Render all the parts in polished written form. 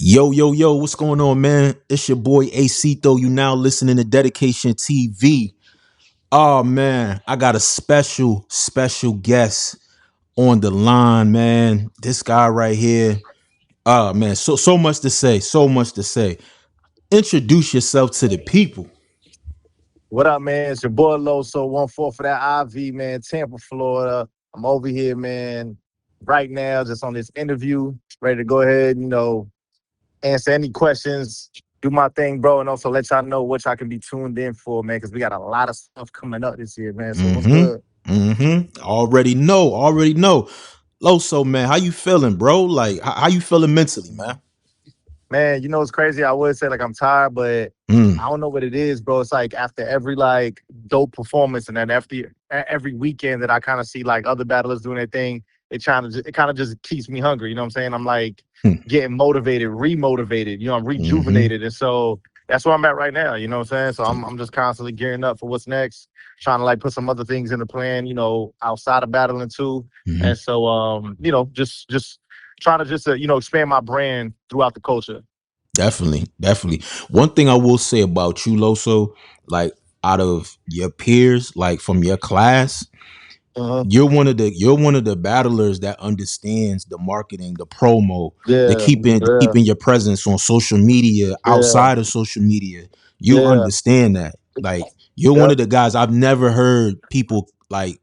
Yo, what's going on, man? It's your boy Acito. You now listening to Dedication TV. Oh man, I got a special guest on the line, man. This guy right here. Oh man, so much to say, so much to say. Introduce yourself to the people. What up, man? It's your boy Loso, 1-4 for that IV, man, Tampa, Florida. I'm over here, man, right now, just on this interview, ready to go ahead, answer any questions, do my thing, bro, and also let y'all know what y'all can be tuned in for, man, because we got a lot of stuff coming up this year, man. So what's good? Already know. Loso, man, how you feeling, bro? Like, how you feeling mentally, man? Man, it's crazy. I would say like I'm tired, but Mm, I don't know what it is, bro. It's like after every like dope performance, and then after every weekend that I kind of see like other battlers doing their thing, it kind of just keeps me hungry. You know what I'm saying? I'm like hmm, getting motivated, remotivated. I'm mm-hmm. rejuvenated, and so that's where I'm at right now. You know what I'm saying? So I'm just constantly gearing up for what's next, trying to like put some other things in the plan. Outside of battling too, Mm-hmm. and so just trying to just expand my brand throughout the culture. Definitely. One thing I will say about you, Loso, like out of your peers, like from your class, Uh-huh. you're one of the battlers that understands the marketing, the promo, the Yeah, yeah, keeping your presence on social media, yeah, outside of social media. You yeah. understand that. Like you're one Yep. of the guys I've never heard people like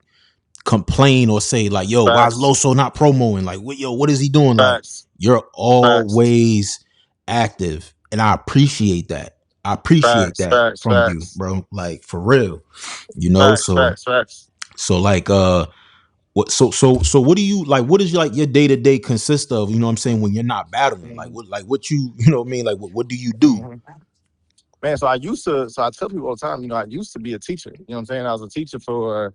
complain or say like, "Yo, why is Facts. Loso not promoting? Like, what is he doing?" Like, Facts. you're Facts. always active, and I appreciate that. I appreciate Facts. that Facts. from you, Facts. bro. Like for real, you know. Facts. So, Facts. Facts. so like, what? So, what do you like? What does your day to day consist of? You know what I'm saying when you're not battling, like Mhm. what you know what I mean? Like, what do you do? Mhm. Man, so I tell people all the time, I used to be a teacher. You know what I'm saying? I was a teacher for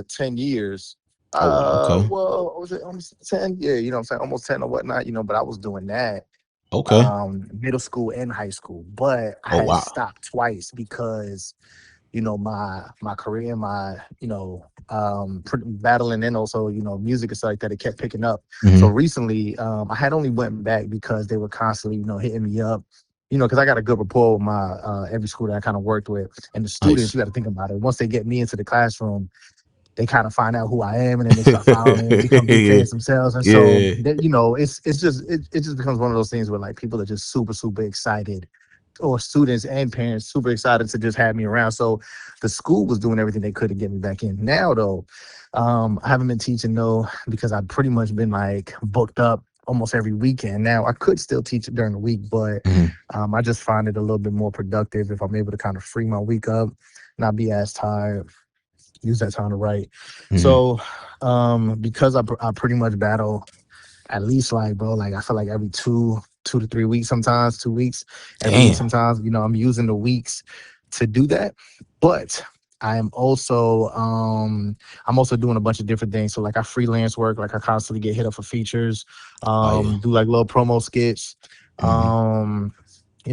10 years. Oh wow, okay, Well, was it almost 10? Yeah, you know what I'm saying? Almost 10 or whatnot, but I was doing that okay. middle school and high school. But I Oh had wow, stopped twice because my career, my battling, and also music and stuff like that, it kept picking up. So hmm, recently I had only went back because they were constantly hitting me up, because I got a good rapport with my every school that I kind of worked with, and the students, nice. you got to think about it, once they get me into the classroom, they kind of find out who I am, and then they start following me and become big Yeah, fans themselves. And so yeah. it just becomes one of those things where like people are just super excited, or students and parents super excited to just have me around. So the school was doing everything they could to get me back in. Now though, I haven't been teaching though because I've pretty much been like booked up almost every weekend. Now I could still teach it during the week, but Mhm. I just find it a little bit more productive if I'm able to kind of free my week up, not be as tired, use that time to write. Mhm. So because I pretty much battle at least like, bro, like I feel like every 2 to 3 weeks, sometimes 2 weeks, every week, Damn. sometimes, I'm using the weeks to do that. But I am also I'm also doing a bunch of different things. So like I freelance work, like I constantly get hit up for features, Oh yeah. do like little promo skits. Mhm.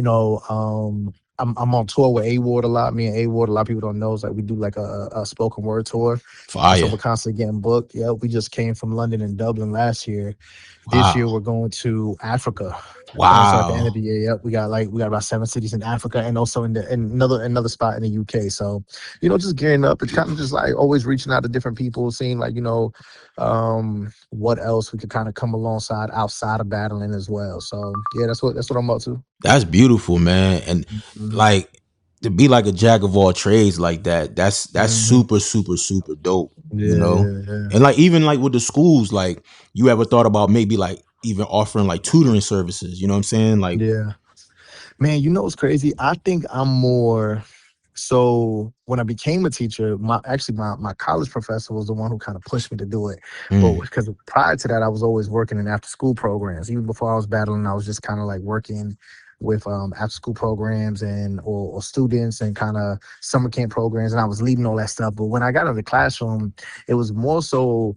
Um, I'm on tour with A Ward a lot. Me and A Ward, a lot of people don't know, is like we do like a spoken word tour. And so Fire. we're constantly getting booked. Yeah, we just came from London and Dublin last year. This year Wow. we're going to Africa. And so at the end of Wow. the year, yep, we got about 7 cities in Africa, and also in another spot in the UK. So, just gearing up. It's kind of just like always reaching out to different people, seeing like, what else we could kind of come alongside outside of battling as well. So yeah, that's what I'm up to. That's beautiful, man. And Mhm. like to be like a jack of all trades like that, that's Mhm. super dope, you Yeah, know? yeah, yeah. And like even like with the schools, like you ever thought about maybe like even offering like tutoring services, you know what I'm saying? Like Yeah. Man, what's crazy? I think I'm more so when I became a teacher, my college professor was the one who kind of pushed me to do it. But mm, because prior to that, I was always working in after school programs. Even before I was battling, I was just kind of like working with after school programs and or students and kind of summer camp programs, and I was leading all that stuff. But when I got in the classroom, it was more so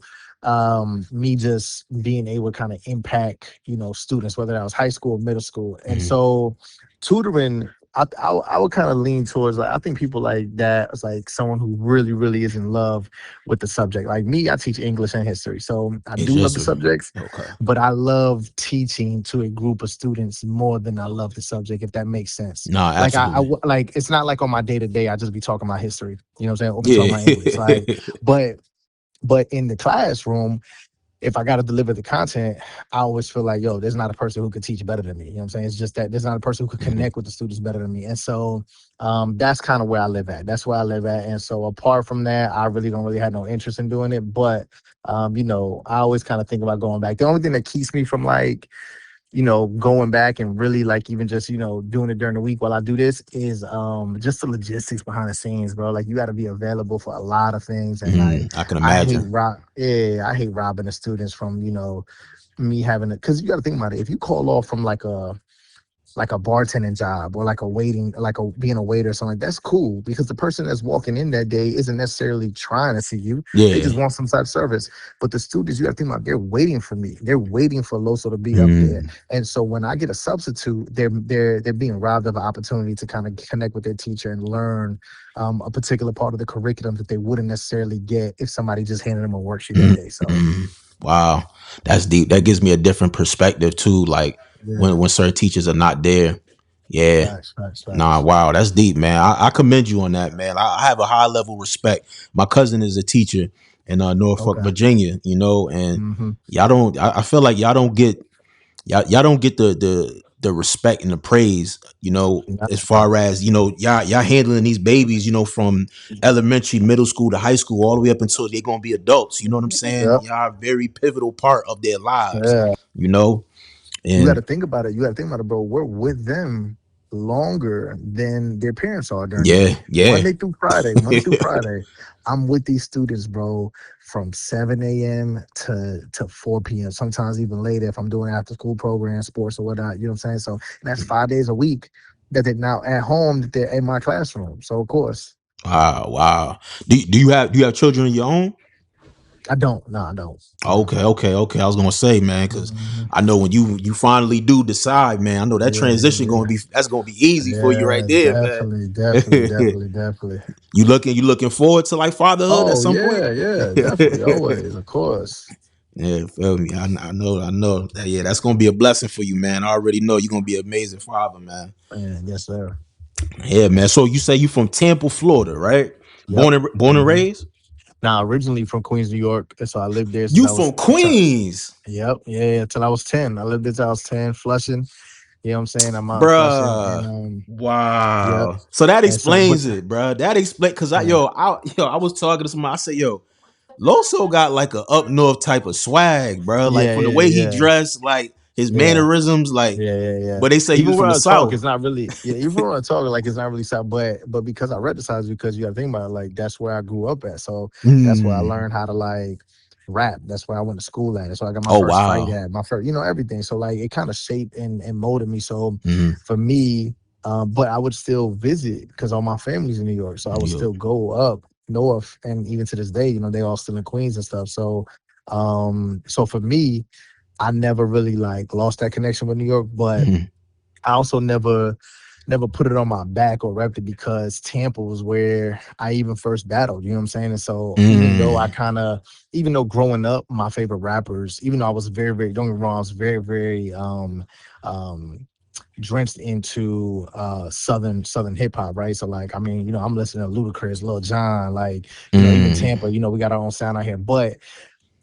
me just being able to kind of impact students, whether that was high school or middle school. And mm, so tutoring, I would kind of lean towards like I think people like that is like someone who really is in love with the subject. Like me, I teach English and history, so I It's do love the history. subjects, Okay. but I love teaching to a group of students more than I love the subject. If that makes sense. Nah, Like absolutely. like it's not like on my day to day I just be talking about history. You know what I'm saying? Or be talking Yeah. about English. Like, but but in the classroom if I got to deliver the content, I always feel like, yo, there's not a person who could teach better than me. You know what I'm saying? It's just that there's not a person who could Mhm. connect with the students better than me. And so that's kind of where I live at. That's where I live at. And so apart from that, I really don't really have no interest in doing it. But, I always kind of think about going back. The only thing that keeps me from like, going back and really like even just, doing it during the week while I do this is just the logistics behind the scenes, bro. Like you gotta be available for a lot of things. And like I can imagine. I hate robbing the students from, me having it because you gotta think about it. If you call off from like a bartending job or like a waiting, like a being a waiter or something, that's cool because the person that's walking in that day isn't necessarily trying to see you. They Yeah. just want some type of service. But the students, you have to think about, they're waiting for me. They're waiting for Loso to be up there. Mm, And so when I get a substitute, they're being robbed of an opportunity to kind of connect with their teacher and learn a particular part of the curriculum that they wouldn't necessarily get if somebody just handed them a worksheet that mm, day. So mm. Wow. That's deep. That gives me a different perspective too. Like yeah, when certain teachers are not there. Yeah. Nah, facts. wow, that's deep, man. I commend you on that, man. I have a high level respect. My cousin is a teacher in Norfolk, Okay. Virginia, and Hmm. y'all don't. I feel like y'all don't get the respect and the praise, as far as y'all handling these babies, from elementary, middle school to high school, all the way up until they're gonna be adults. You know what I'm saying? Yep. Y'all are a very pivotal part of their lives, Yeah. you know, You got to and think about it. You got to think about it, bro. We're with them longer than their parents are during the yeah, day. yeah. Monday through Friday, I'm with these students, bro, from 7 a.m. to 4 p.m. Sometimes even later if I'm doing after school programs, sports or whatnot. You know what I'm saying? So and that's 5 days a week that they're now at home. That they're in my classroom. So of course, Wow, wow. Do you have children of your own? I don't. No, I don't. No. Okay, okay, okay. I was gonna say, man, because Mhm. I know when you finally do decide, man, I know that Yeah, yeah, transition yeah. that's gonna be easy for you right Yeah, there, man. definitely. You looking forward to like fatherhood at Oh some point? yeah, yeah, definitely, always, of course. Yeah, feel me. I know. Yeah, that's gonna be a blessing for you, man. I already know you're gonna be an amazing father, man. Man, yes, sir. Yeah, man. So you say you from Tampa, Florida, right? Yep. Born and Hmm. raised. Now, originally from Queens, New York, and so I lived there since You I was. from Queens, Yep, yeah, till I was 10. I lived there till I was 10, Flushing. You know what I'm saying? I'm out in Flushing, and bruh. yep, Wow. So that and so, but explains it, bruh. That explains because yeah, I was talking to somebody. I said, yo, Loso got like a up north type of swag, bruh. Like yeah, from the yeah, way he yeah, dressed, like his yeah. mannerisms, like. Yeah. But they say he Even was from when the I talk, south. it's not really. Yeah, even when I talk, like it's not really sad. But because I read the size, because you got to think about it, like that's where I grew up at. So that's where I Mm. learned how to like rap. That's where I went to school at. That's where I got my Oh first fight wow. at. My first, everything. So like it kind of shaped and molded me. So Mm. for me, but I would still visit because all my family's in New York. So I would Yo. still go up north, and even to this day, they all still in Queens and stuff. So, so for me. I never really like lost that connection with New York, but Mm. I also never put it on my back or repped it because Tampa was where I even first battled. You know what I'm saying? And so Mm. even though growing up, my favorite rappers, even though I was very don't get me wrong, I was very um drenched into southern hip hop, right? So like I mean, I'm listening to Ludacris, Lil Jon, like, even Mm. Tampa, we got our own sound out here. But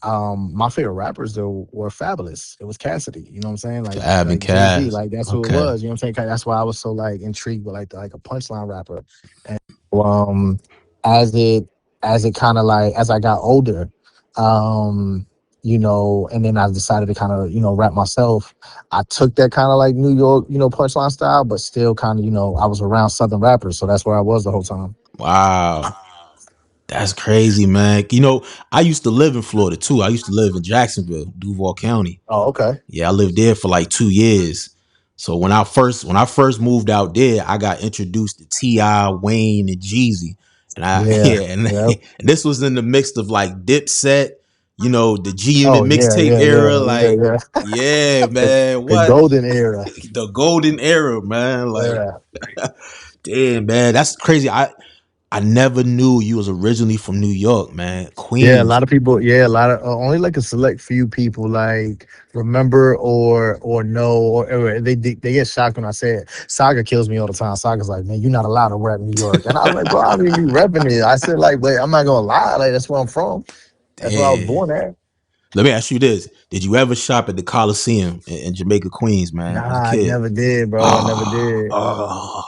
my favorite rappers though were Fabulous. It was Cassidy. You know what I'm saying? The Like Ab and like Jay Z. Cass. Like that's who it Okay. was. You know what I'm saying? 'Cause that's why I was so like intrigued with like a punchline rapper. And um, as it kind of like as I got older, and then I decided to kind of rap myself. I took that kind of like New York punchline style, but still kind of I was around Southern rappers, so that's where I was the whole time. Wow. That's crazy, man. I used to live in Florida too. I used to live in Jacksonville, Duval County. Oh, okay. Yeah, I lived there for like 2 years. So when I first moved out there, I got introduced to T.I., Wayne, and Jeezy. And I Yeah. yeah, and, Yep. and this was in the mix of like Dipset, the G Unit Oh yeah, mixtape yeah, era. yeah, yeah, Like, yeah. yeah, man. The What? golden era. The golden era, man. Like, Yeah. damn, man. That's crazy. I never knew you was originally from New York, man. Yeah, a Queens. lot of people. Yeah, a lot of only like a select few people like remember or know or they get shocked when I say it. Saga kills me all the time. Saga's like, man, you're not allowed to rap New York, and I was like, bro, I don't even be repping it. I said like, but I'm not gonna lie, like that's where I'm from. That's where I was Damn. born at. Let me ask you this. Did you ever shop at the Coliseum in Jamaica, Queens, man, as a Nah, I kid? never did, bro. I never Oh, did.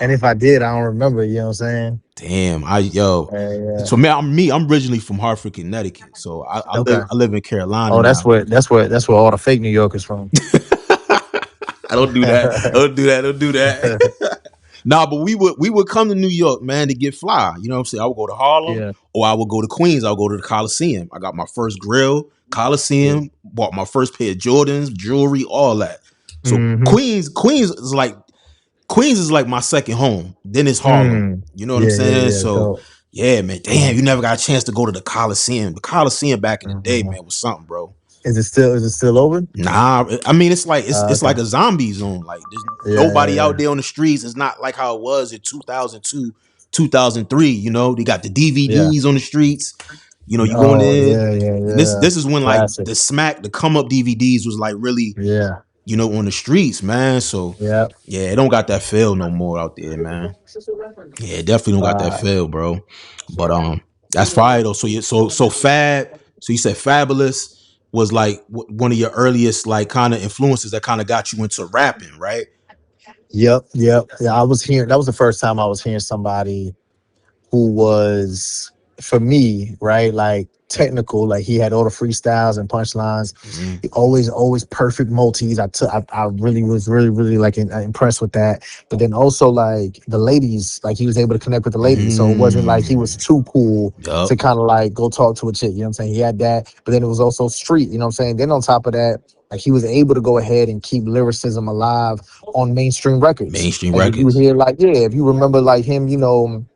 And oh, if I did, I don't remember. You know what I'm saying? damn. Yo. Yeah. So man, I'm originally from Hartford, Connecticut. So I live Okay. I live in Carolina Oh, now. that's where all the fake New Yorkers from. I don't do that. I don't do that. I don't do that. Nah, but we would come to New York, man, to get fly. You know what I'm saying? I would go to Harlem Yeah. or I would go to Queens. I would go to the Coliseum. I got my first grill, Yeah. Coliseum, bought my first pair of Jordans, jewelry, all that. So Mm-hmm. Queens is like my second home. Then it's Harlem. Mm. You know what I'm Yeah, yeah, saying? yeah. So So, yeah, man. Damn, uh, you never got a chance to go to the Coliseum. The Coliseum back in the day, uh, man, was something, bro. is it still open? Nah, I mean it's like it's Okay. like a zombie zone. Like there's Yeah, nobody yeah, out there on the streets. It's not like how it was in 2002, 2003. They got the yeah. DVDs on the streets. You going Oh, there. yeah, yeah, This yeah. this is when like Classic. the come up DVDs was like really Yeah, on the streets, man. So yeah. yeah, it don't got that feel no more out there, man. Yeah, it definitely don't got that Uh, feel, bro. But that's fire though. So Fab. So you said Fabulous was like one of your earliest like kind of influences that kind of got you into rapping, right? yep, yep. Yeah, I was hearing. That was the first time I was hearing somebody who was for me, right? Like technical, like he had all the freestyles and punchlines. Mm-hmm. He always perfect multis. I really was really like impressed with that. But then also like the ladies, like he was able to connect with the ladies. So it wasn't like he was Mm. too cool to Yup. kind of like go talk to a chick. You know what I'm saying? He had that, but then it was also street. You know what I'm saying? Then on top of that. Like he was able to go ahead and keep lyricism alive on mainstream records. Mainstream Like if you records. hear like yeah, if you remember like him, you know,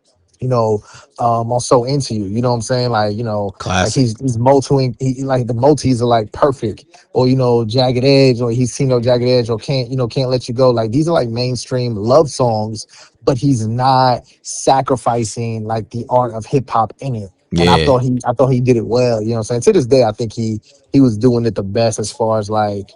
I'm so into you. You know what I'm saying? Like Classic. he's multiing. Like the multis are like perfect, or jagged edge, or he's seen no jagged edge, or can't let you go. Like these are like mainstream love songs, but he's not sacrificing like the art of hip hop in it. And Yeah. I thought he did it well. You know what I'm saying? To this day, I think he was doing it the best as far as like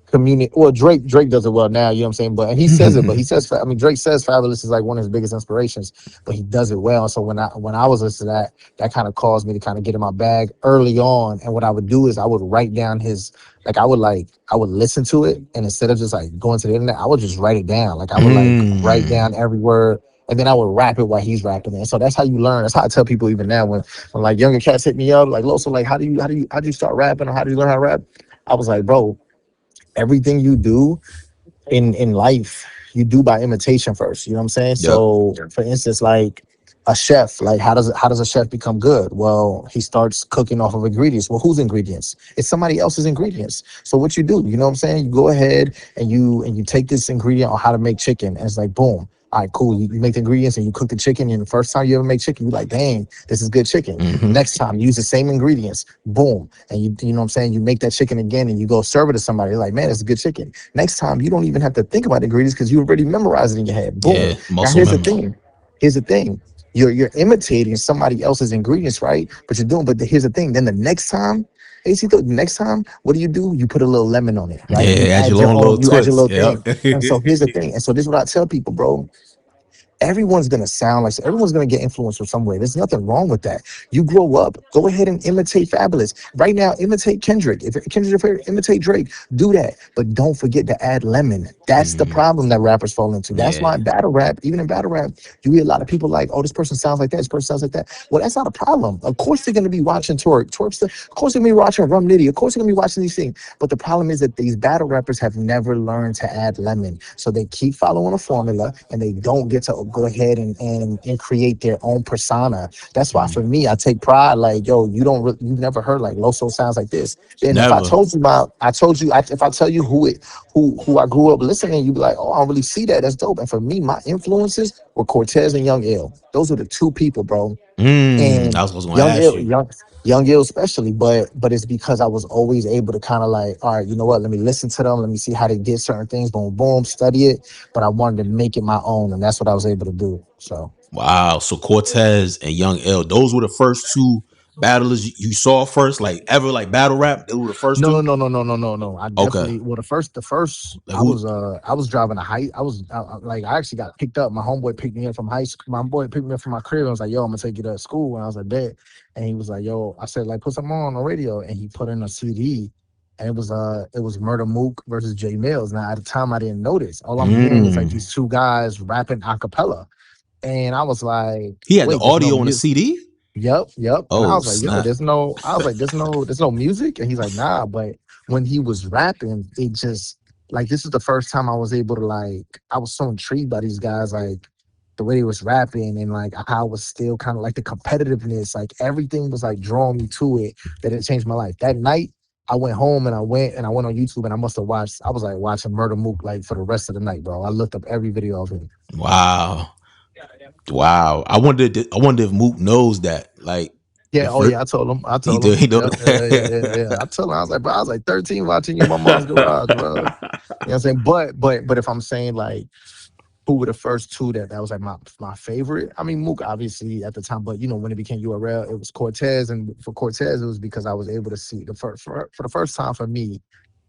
community. Well, Drake does it well now. You know what I'm saying? But and he says it. But he says, I mean, Drake says Fabulous is like one of his biggest inspirations. But he does it well. So when I was listening to that, that kind of caused me to kind of get in my bag early on. And what I would do is I would write down his I would listen to it, and instead of just like going to the internet, I would just write it down. Like I would like write Mm. down every word. And then I would rap it while he's rapping it. And so that's how you learn. That's how I tell people even now when like younger cats hit me up, like Loso, like how do you start rapping or how do you learn how to rap? I was like, bro, everything you do in life you do by imitation first, you know what I'm saying? Yup. So for instance, like a chef, like how does a chef become good? Well, he starts cooking off of ingredients. Well, whose ingredients? It's somebody else's ingredients. So what you do, you know what I'm saying, you go ahead and you take this ingredient on how to make chicken, and it's like boom, all right, cool. You make the ingredients and you cook the chicken. And the first time you ever make chicken, you're like, dang, this is good chicken. Mm-hmm. Next time, use the same ingredients. Boom. And you know what I'm saying? You make that chicken again and you go serve it to somebody. They're like, man, it's a good chicken. Next time, you don't even have to think about the ingredients because you already memorized it in your head. Boom. Yeah. Now, Muscle here's the memory. thing. Here's the thing. You're imitating somebody else's ingredients, right? Here's the thing. Then the next time, AC, the next time, what do? You put a little lemon on it, right? Yeah. Add your little You add your twist. little Yep. thing. And so here's the thing. And so this is what I tell people, bro, everyone's gonna sound like everyone's gonna get influenced from somewhere. There's nothing wrong with that. You grow up, go ahead and imitate Fabulous. Right now, imitate Kendrick. If Kendrick, imitate Drake, do that. But don't forget to add lemon. That's the Mm. problem that rappers fall into. That's why Yeah. in battle rap, even in battle rap, you hear a lot of people like, oh, this person sounds like that, this person sounds like that. Well, that's not a problem. Of course they're gonna be watching Twerkster. Of course they're gonna be watching Rum Nitty. Of course they're gonna be watching these things. But the problem is that these battle rappers have never learned to add lemon. So they keep following a formula and they don't get to go ahead and create their own persona. That's why Mm. for me, I take pride. Like, yo, you've never heard like Loso sounds like this. Then if I Never. told you about, I told you, if I tell you who I grew up listening, you'd be like, oh, I don't really see that. That's dope. And for me, my influences were Cortez and Young Ill. Those were the two people, bro. I And was gonna ask you. Young Ill especially, but it's because I was always able to kind of like, all right, you know what? Let me listen to them. Let me see how they did certain things. Boom, boom, study it. But I wanted to make it my own, and that's what I was able to do. So Wow. So Cortez and Young L, those were the first two battlers you saw first, like ever, like battle rap. They were the first no, no, two. no, no, no, no, no, no. I Okay. definitely, well, the first Like who? I was driving a high. Like I actually got picked up. My homeboy picked me up from high school. My boy picked me up from my crib. I was like, yo, I'm gonna take you to school. And I was like, bet. And he was like, yo, I said like put something on the radio, and he put in a CD. And it was Murder Mook versus Jay Mills. Now at the time I didn't notice. All I'm hearing is like Mm. these two guys rapping a cappella. And I was like, He had the wait, there's no audio on the music. CD. Yep, yep. And I Oh was like, yo, snap! there's no music. And he's like, nah. But when he was rapping, it just like this is the first time I was able to like I was so intrigued by these guys, like the way he was rapping and like how it was still kind of like the competitiveness, like everything was like drawing me to it that it changed my life. That night I went home and I went on YouTube and I must have watched, I was like watching Murder Mook like for the rest of the night, bro. I looked up every video of him. Wow, wow. I wonder if Mook knows that. Like the Yeah, oh first, yeah, I told him. I he told do. him. He know. Yep, yeah. I told him, I was like, bro, I was like 13 watching you in my mom's garage, bro. You know what I'm saying? But if I'm saying like who were the first two that was like my favorite? I mean, Mook obviously at the time, but you know, when it became URL, it was Cortez. And for Cortez, it was because I was able to see the first for the first time for me,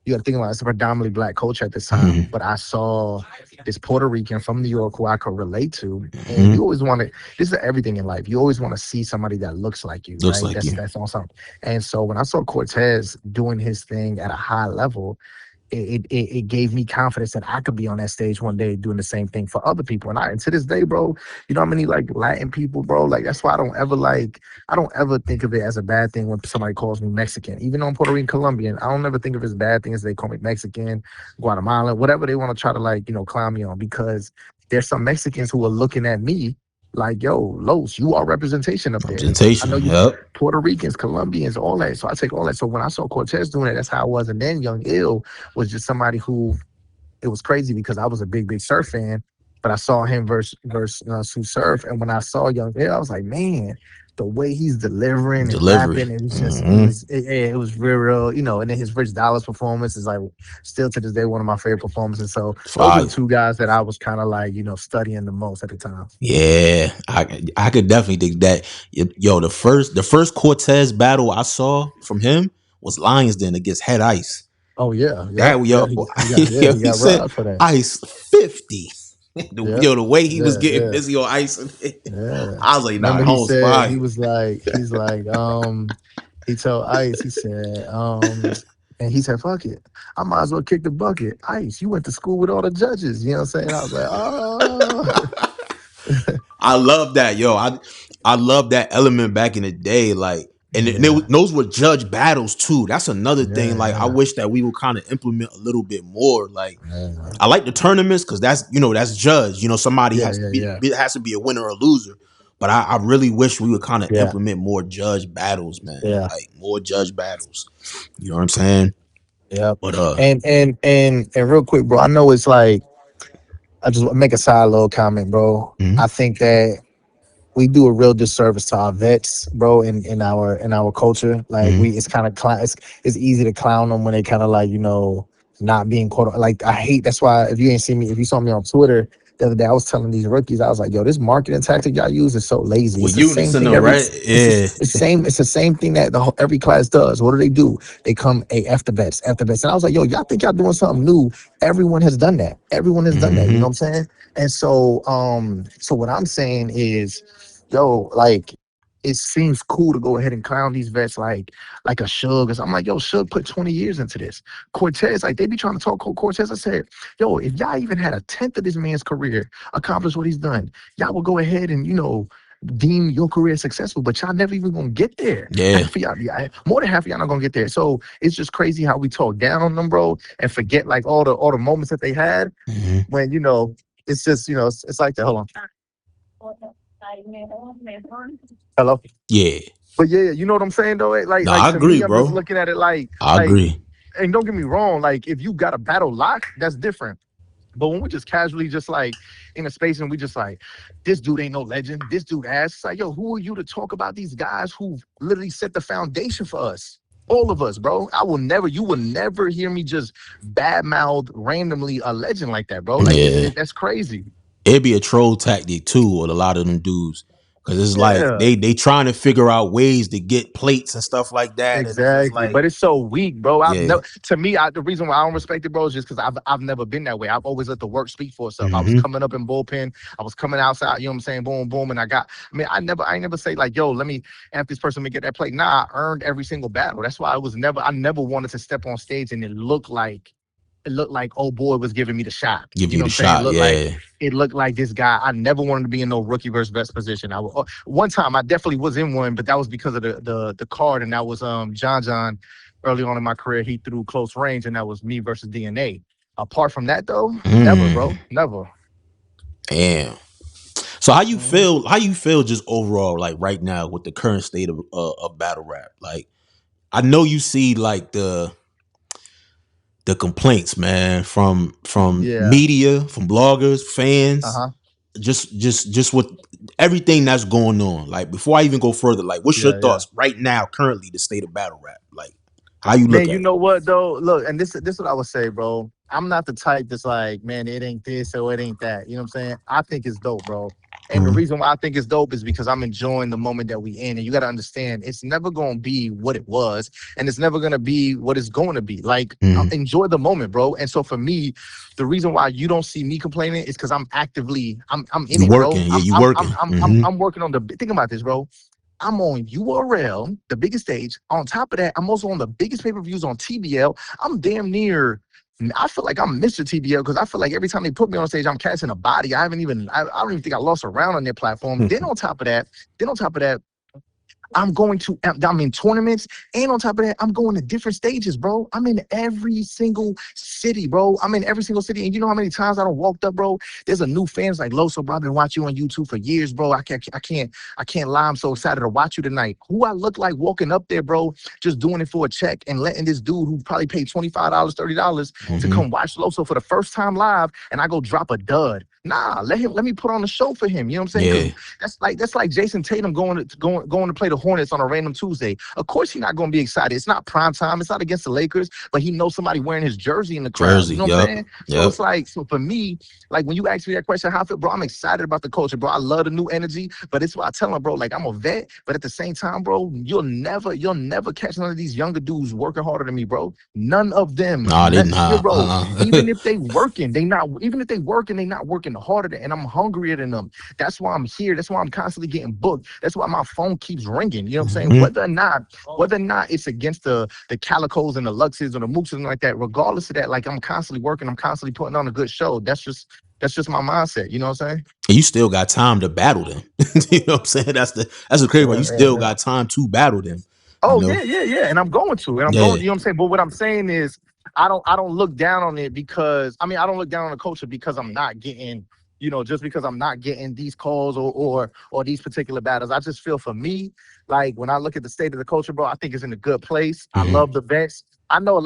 you got to think about it, it's a predominantly black culture at this time, Mhm. but I saw this Puerto Rican from New York who I could relate to. And you Mhm. always want to, this is everything in life. You always want to see somebody that looks like you, Looks right? like you. That's on something. And so when I saw Cortez doing his thing at a high level, it gave me confidence that I could be on that stage one day doing the same thing for other people. And to this day, bro, you know how many like Latin people, bro? Like that's why I don't ever think of it as a bad thing when somebody calls me Mexican. Even though I'm Puerto Rican Colombian, I don't ever think of it as a bad thing as they call me Mexican, Guatemalan, whatever they want to try to like, you know, clown me on, because there's some Mexicans who are looking at me like, yo, Los, you are representation up there. I know Representation. you Yep. Puerto Ricans, Colombians, all that. So I take all that. So when I saw Cortez doing it, that's how I was. And then Young Ill was just somebody who, it was crazy because I was a big surf fan, but I saw him versus Sue Surf, and when I saw Young Ill, I was like, man, the way he's delivering and Delivery. rapping, it was just Hmm. it was real, you know. And then his Rich Dollars performance is like still to this day one of my favorite performances. So those are the Fire. two guys that I was kind of like, you know, studying the most at the time. Yeah, I could definitely dig that. Yo, the first Cortez battle I saw from him was Lions Den against Head Ice. Oh yeah, yep, That yeah. yo, Yeah, yo, he he got said robbed for that. Ice 50. Yep, Yo, the way he was yeah, getting yeah. busy on Ice, Yeah. I was like, nah, Remember that he was said fire. he told Ice, he said, and he said, fuck it. I might as well kick the bucket. Ice, you went to school with all the judges. You know what I'm saying? I was like, oh I love that, yo. I love that element back in the day, like, yeah, those were judge battles too. That's another thing. Like, I yeah, wish that we would kind of implement a little bit more. Like, yeah. I like the tournaments because that's judge. Somebody Yeah, has to yeah, be yeah. it has to be a winner or loser. But I really wish we would kind of Yeah. implement more judge battles, man. Yeah. Like more judge battles. You know what I'm saying? Yep. But And real quick, bro, I know it's like I just make a side little comment, bro. mhm, I think that we do a real disservice to our vets, bro, in our culture. Like mhm. it's kind of it's easy to clown them when they kind of like, you know, not being quote like I hate. That's why if you saw me on Twitter the other day, I was telling these rookies, I was like, yo, this marketing tactic y'all use is so lazy. With It's the same unison thing though, every. right? Yeah. It's the same thing that every class does. What do? They come F the vets, F the vets. And I was like, yo, y'all think y'all doing something new? Everyone has done that. Everyone has done that. You know Hmm. what I'm saying? And so what I'm saying is, yo, like it seems cool to go ahead and clown these vets like a Suge. I'm like, yo, Suge put 20 years into this. Cortez, like they be trying to talk Cortez. I said, yo, if y'all even had a tenth of this man's career, accomplish what he's done, y'all will go ahead and, you know, deem your career successful, but y'all never even gonna get there. Yeah. Half of y'all, yeah, more than half of y'all not gonna get there. So it's just crazy how we talk down on them, bro, and forget like all the moments that they had Hmm. when, you know, it's just, you know, it's like that. Hold on. Hello. Yeah. But yeah, you know what I'm saying though. No, Like I to agree, me, I'm just bro. looking at it I like, agree. and don't get me wrong, like if you got a battle lock, that's different. But when we're just casually just like in a space and we just like, this dude ain't no legend, this dude ass. It's like, yo, who are you to talk about these guys who literally set the foundation for us? All of us, bro. You will never hear me just badmouth randomly a legend like that, bro. Like Yeah, that's crazy. it'd be a troll tactic too with a lot of them dudes. Cause it's like Yeah. they trying to figure out ways to get plates and stuff like that. And it's just Exactly, like, but it's so weak, bro. I've yeah. never, to me, the reason why I don't respect it, bro, is just because I've never been that way. I've always let the work speak for itself. I was Mm-hmm. coming up in bullpen, I was coming outside, you know what I'm saying, boom, boom, and I ain't never say like, yo, let me have this person to get that play. Nah, I earned every single battle. That's why I never wanted to step on stage and it looked like oh boy was giving me the shot. Give You you know what the I'm saying? shot. Yeah. It looked like this guy. I never wanted to be in no rookie versus best position. One time I definitely was in one, but that was because of the card, and that was John early on in my career. He threw close range, and that was me versus DNA. Apart from that though, never, Mm, bro, never. damn. So how you Mhm. feel? How you feel just overall, like right now with the current state of battle rap? Like I know you see like the complaints, man, from Yeah. media, from bloggers, Uh fans, huh. just with everything that's going on. Like before I even go further, like what's your Yeah. Yeah. thoughts right now, currently, the state of battle rap? Like how you look Man, you at it? know what though? Look, and this what I would say, bro. I'm not the type that's like, man, it ain't this or it ain't that. You know what I'm saying? I think it's dope, bro. And the Mm-hmm. reason why I think it's dope is because I'm enjoying the moment that we in. And you gotta understand, it's never gonna be what it was, and it's never gonna be what it's going to be. Like, Mm-hmm. enjoy the moment, bro. And so for me, the reason why you don't see me complaining is because I'm in You it, bro. working? Yeah, you working? Mm-hmm. I'm working on the think about this, bro. I'm on URL, the biggest stage. On top of that, I'm also on the biggest pay-per-views on TBL. I'm damn near. I feel like I'm Mr. TBL because I feel like every time they put me on stage, I'm catching a body. I don't even think I lost a round on their platform. Then on top of that, I'm in tournaments, and on top of that, I'm going to different stages, bro. I'm in every single city, bro. I'm in every single city, and you know how many times I don't walked up, bro. There's a new fans like Loso, bro. I've been watching you on YouTube for years, bro. I can't lie. I'm so excited to watch you tonight. Who I look like walking up there, bro, just doing it for a check and letting this dude who probably paid $25, $30 to Mm-hmm. come watch Loso for the first time live, and I go drop a dud. Nah, let me put on a show for him. You know what I'm saying? Because Yeah. that's like Jason Tatum going to play the Hornets on a random Tuesday. Of course, he's not going to be excited. It's not prime time. It's not against the Lakers, but he knows somebody wearing his jersey in the crowd. Jersey. You know what I'm Yep. saying? So Yep. it's like, so for me, like when you ask me that question, how I feel, bro, I'm excited about the culture, bro. I love the new energy, but it's what I tell him, bro. Like I'm a vet, but at the same time, bro, you'll never catch none of these younger dudes working harder than me, bro. None of them, Nah, they not nah. zero. Even if they working, they not working harder than, and I'm hungrier than them. That's why I'm here. That's why I'm constantly getting booked. That's why my phone keeps ringing. You know what I'm saying? Mm-hmm. Whether or not it's against the Calicos and the Luxes or the Mooks and like that, regardless of that, like I'm constantly working, I'm constantly putting on a good show. That's just my mindset. You know what I'm saying? And you still got time to battle them. You know what I'm saying? That's the crazy part. Yeah, You yeah, still yeah. got time to battle them. You Oh know? yeah, yeah, yeah. And I'm going to, and I'm going. Yeah. You know what I'm saying? But what I'm saying is, I don't look down on it because I don't look down on the culture because I'm not getting, just because I'm not getting these calls or these particular battles. I just feel for me, like when I look at the state of the culture, bro, I think it's in a good place. I Mm-hmm. love the vets. I know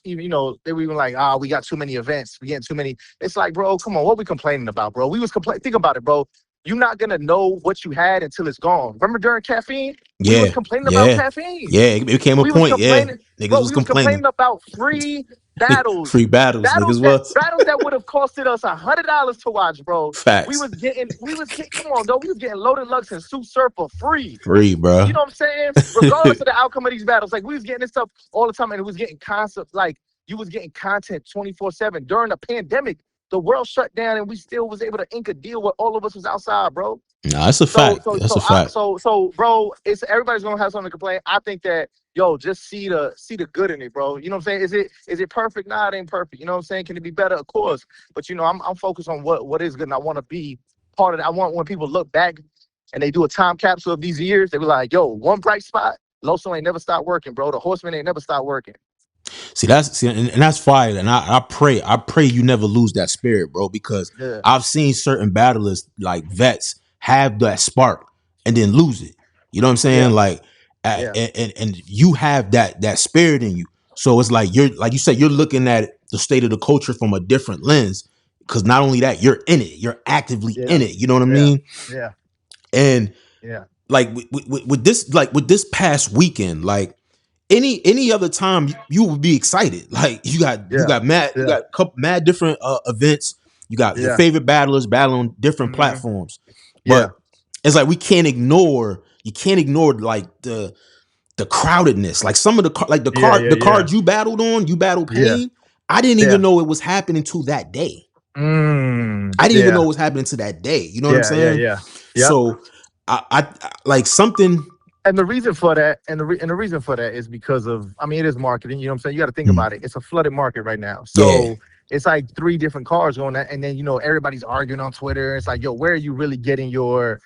even, they were even like, we got too many events. We getting too many. It's like, bro, come on, what we complaining about, bro? We was complaining. Think about it, bro. You're not gonna know what you had until it's gone. Remember during caffeine? We was Yeah. complaining about Yeah. caffeine. Yeah. It became a We was point. Yeah. complaining, Niggas bro. was We was complaining. complaining about free battles, Free battles, niggas was. battles that would have costed us $100 to watch, bro. Facts. We was getting, come on, though. We was getting Loaded Lux and Sue Surf for free. Free, bro. You know what I'm saying? Regardless of the outcome of these battles, like we was getting this stuff all the time, and it was getting concept, like you was getting content 24/7 during the pandemic. The world shut down, and we still was able to ink a deal where all of us was outside, bro. Nah, that's a So fact. so That's a so I fact. so bro, it's everybody's gonna have something to complain. I think that yo, just see the good in it, bro. You know what I'm saying? Is it perfect? Nah, it ain't perfect. You know what I'm saying? Can it be better? Of course. But I'm focused on what is good, and I want to be part of that. I want when people look back and they do a time capsule of these years, they be like, yo, one bright spot. Loso ain't never stopped working, bro. The Horseman ain't never stopped working. And that's fire. And I pray you never lose that spirit, bro, because Yeah, I've seen certain battlers like vets have that spark and then lose it. You know what I'm saying? yeah, Like, yeah, and you have that spirit in you. So it's like you're like you said, you're looking at the state of the culture from a different lens, because not only that, you're in it, you're actively Yeah. in it. You know what I Yeah. mean? Yeah. And Yeah. like with this past weekend, like any other time you would be excited. Like Yeah. you Yeah. got couple mad different events. You got your Yeah. favorite battlers battling on different Hmm. platforms, Yeah. but it's like you can't ignore like the crowdedness. Like some of Yeah. Yeah. the Yeah. cards you battled Yeah. Payne. I didn't Yeah. even know it was happening to that day. Mm. I didn't even know Yeah. it was happening to that day. You know what I'm Yeah. Yeah. saying? Yeah. Yep. So I like something. And the reason for that, and the reason for that is because of, I mean, it is marketing. You know what I'm saying? You got to think Mm, about it. It's a flooded market right now. yeah. So it's like three different cars going on, and then everybody's arguing on Twitter. It's like, yo, where are you really getting your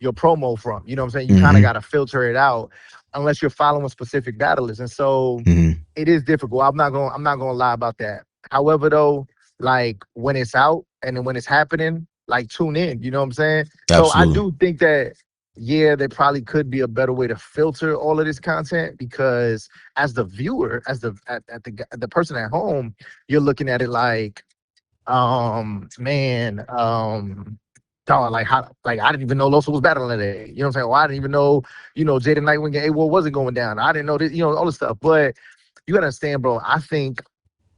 promo from? You know what I'm saying? You kind of got Hmm. to filter it out unless you're following specific battlers. And so Hmm. it is difficult. I'm not gonna lie about that. However, though, like when it's out and then when it's happening, like tune in. You know what I'm saying? So I Absolutely. do think that, yeah, there probably could be a better way to filter all of this content, because as the viewer, at the person at home, you're looking at it like, man, dog, like how, like I didn't even know Loso was battling today. You know what I'm saying? Well, I didn't even know, Jaden Nightwing and A wasn't going down. I didn't know this, all this stuff. But you gotta understand, bro. I think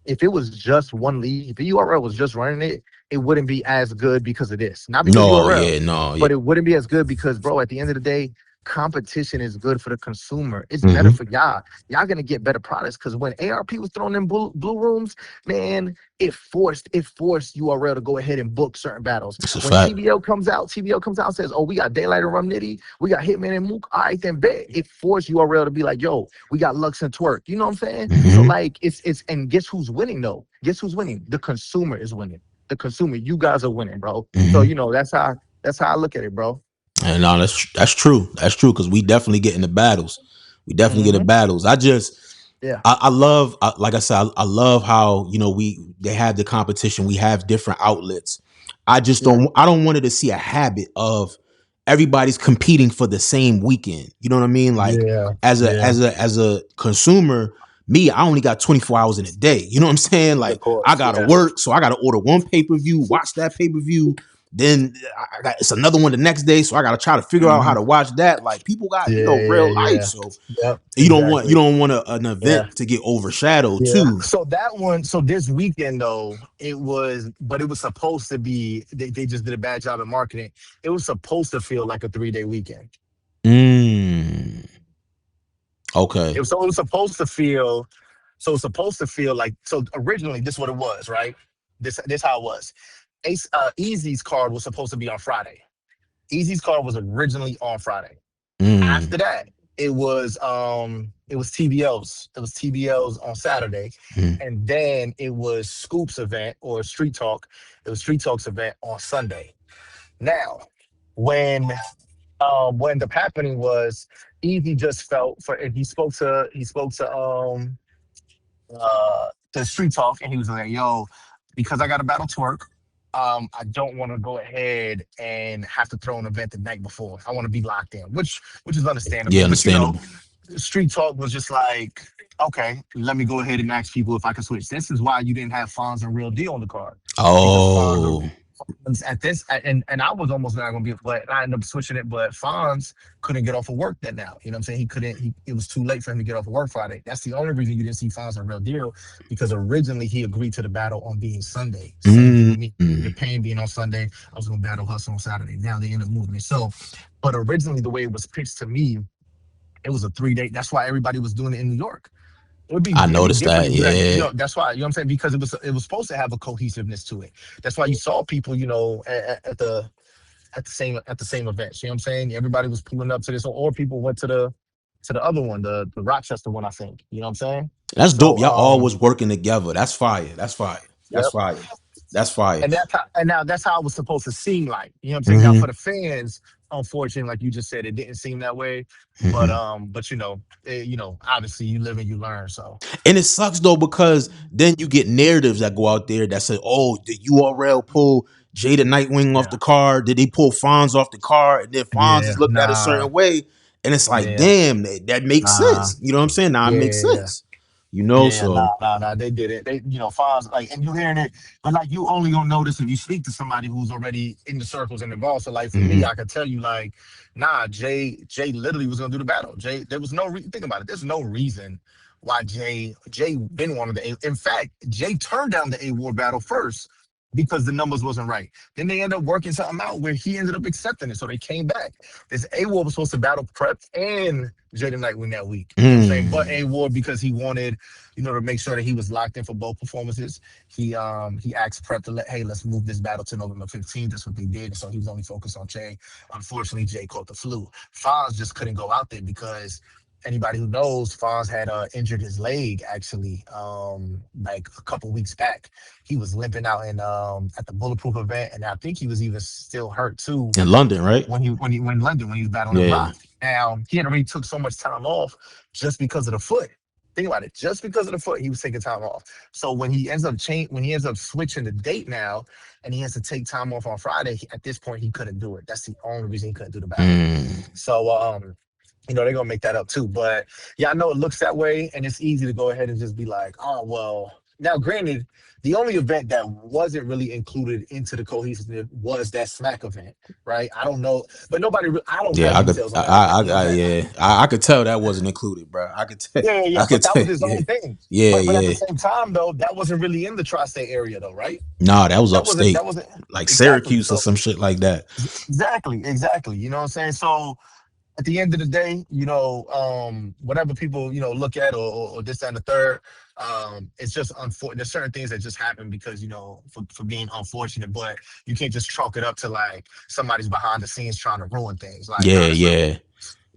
if it was just one league, if the URL was just running it, it wouldn't be as good because of this. Not because No, URL, yeah, no, yeah. but it wouldn't be as good because, bro, at the end of the day, competition is good for the consumer. It's better Hmm. for y'all. Y'all gonna get better products, because when ARP was thrown in blue rooms, man, it forced URL to go ahead and book certain battles. It's a When fact. TVL comes out and says, "Oh, we got Daylight and Rum Nitty, we got Hitman and Mook." All right, then bet. It forced URL to be like, "Yo, we got Lux and Twerk." You know what I'm saying? So Hmm. like, it's and guess who's winning though? Guess who's winning? The consumer is winning. The consumer, you guys are winning, bro. So Hmm. that's how I look at it, bro. And no, that's true. That's true because we definitely get into battles. We definitely get into Hmm. battles. Yeah, I love, like I said, I love how they have the competition. We have different outlets. yeah, I don't want it to see a habit of everybody's competing for the same weekend. You know what I mean? Like yeah, yeah. as a consumer, me, I only got 24 hours in a day. You know what I'm saying? Of Like I course, gotta yeah. work, so I gotta order one pay-per-view, watch that pay-per-view. Then it's another one the next day, so I gotta try to figure out how Hmm. to watch that. Like people got Yeah, yeah, real life, yeah. so Yep, you exactly. don't want an Yeah. event to get overshadowed Yeah. too. So this weekend though, it was supposed to be. They just did a bad job at marketing. It was supposed to feel like a 3-day weekend. Mm, okay. It was supposed to feel. So it was supposed to feel like. So originally, this is what it was, right? This how it was. Easy's card was supposed to be on Friday. Easy's card was originally on Friday. Mm, After that, it was TBLs. It was TBLs on Saturday, mm. and then it was Scoop's event or Street Talk. It was Street Talk's event on Sunday. Now, when what ended up happening was Easy just felt for, and he spoke to Street Talk, and he was like, "Yo, because I got a battle twerk, I don't want to go ahead and have to throw an event the night before. I want to be locked in," which is Yeah, understandable. But understandable. Street Talk was just like, okay, let me go ahead and ask people if I can switch. This is why you didn't have Fonz and Real Deal on the card, because Oh, At this, and I was almost not going to be, but I ended up switching it. But Fonz couldn't get off of work that now. You know what I'm saying? He couldn't. It was too late for him to get off of work Friday. That's the only reason you didn't see Fonz and Real Deal, because originally he agreed to the battle on being Sunday. Same thing mm, with me. With Payne being on Sunday, I was going to battle Hustle on Saturday. Now they end up moving it. So, but originally the way it was pitched to me, it was a 3-day. That's why everybody was doing it in New York. I It'd be noticed different that. if you had, Yeah, that's why, what I'm saying, because it was supposed to have a cohesiveness to it. That's why you saw people, at the same events. You know what I'm saying? Everybody was pulling up to this, or people went to the other one, the Rochester one, I think. You know what I'm saying? that's dope. So Y'all always working together. That's fire. That's fire. That's yep. fire. That's fire. And now that's how it was supposed to seem like. You know what I'm saying? Now for Hmm. the fans, unfortunately, like you just said, it didn't seem that way. But Hmm. obviously you live and you learn. So And it sucks though because then you get narratives that go out there that say, "Oh, did URL pull Jada Nightwing off the yeah. car? Did they pull Fonz off the car? And then Fonz Yeah. is looked at a Nah. certain way." And it's like, Yeah. damn, that makes Nah. sense. You know what I'm saying? Now it Yeah. makes Yeah. sense. You know, Yeah, so nah. They did it. They, Fonz, like, and you hearing it, but like, you only gonna notice if you speak to somebody who's already in the circles and involved. So, like, for me, mhm. I could tell you, like, nah, Jay literally was gonna do the battle. Jay, there was no think about it. There's no reason why Jay been wanted the A. In fact, Jay turned down the award battle first because the numbers wasn't right. Then they ended up working something out where he ended up accepting it. So they came back. This A-Ward was supposed to battle Prep and Jaden Nightwing that week. You know what I'm saying? But Mm. A-Ward, because he wanted, to make sure that he was locked in for both performances, he asked Prep to hey, let's move this battle to November 15th. That's what they did. And so he was only focused on Jay. Unfortunately, Jay caught the flu. Fonz just couldn't go out there because anybody who knows, Fonz had injured his leg actually, like a couple weeks back. He was limping out in at the Bulletproof event, and I think he was even still hurt too In London, right? when London, when he was battling Yeah. Rock. Now he had already took so much time off just because of the foot. Think about it. Just because of the foot, he was taking time off. So when he ends up switching the date now, and he has to take time off on Friday, at this point he couldn't do it. That's the only reason he couldn't do the battle. Mm. So they're gonna make that up too. But yeah, I know it looks that way, and it's easy to go ahead and just be like, oh well. Now, granted, the only event that wasn't really included into the cohesiveness was that Smack event, right? I don't know, but I don't Yeah, have details on that event. You know what I'm saying? yeah, I could tell that wasn't included, bro. I could tell, Yeah. I could But that tell, was his yeah, own thing. yeah, But at the yeah. same time, though, that wasn't really in the tri-state area, though, right? Nah, that was That upstate, wasn't like exactly. Syracuse or So some shit like that. exactly. You know what I'm saying? So at the end of the day, whatever people, look at or this, that, and the third, it's just unfortunate. There's certain things that just happen because, for being unfortunate, but you can't just chalk it up to like somebody's behind the scenes trying to ruin things. Like, nah, Yeah, that's not. yeah.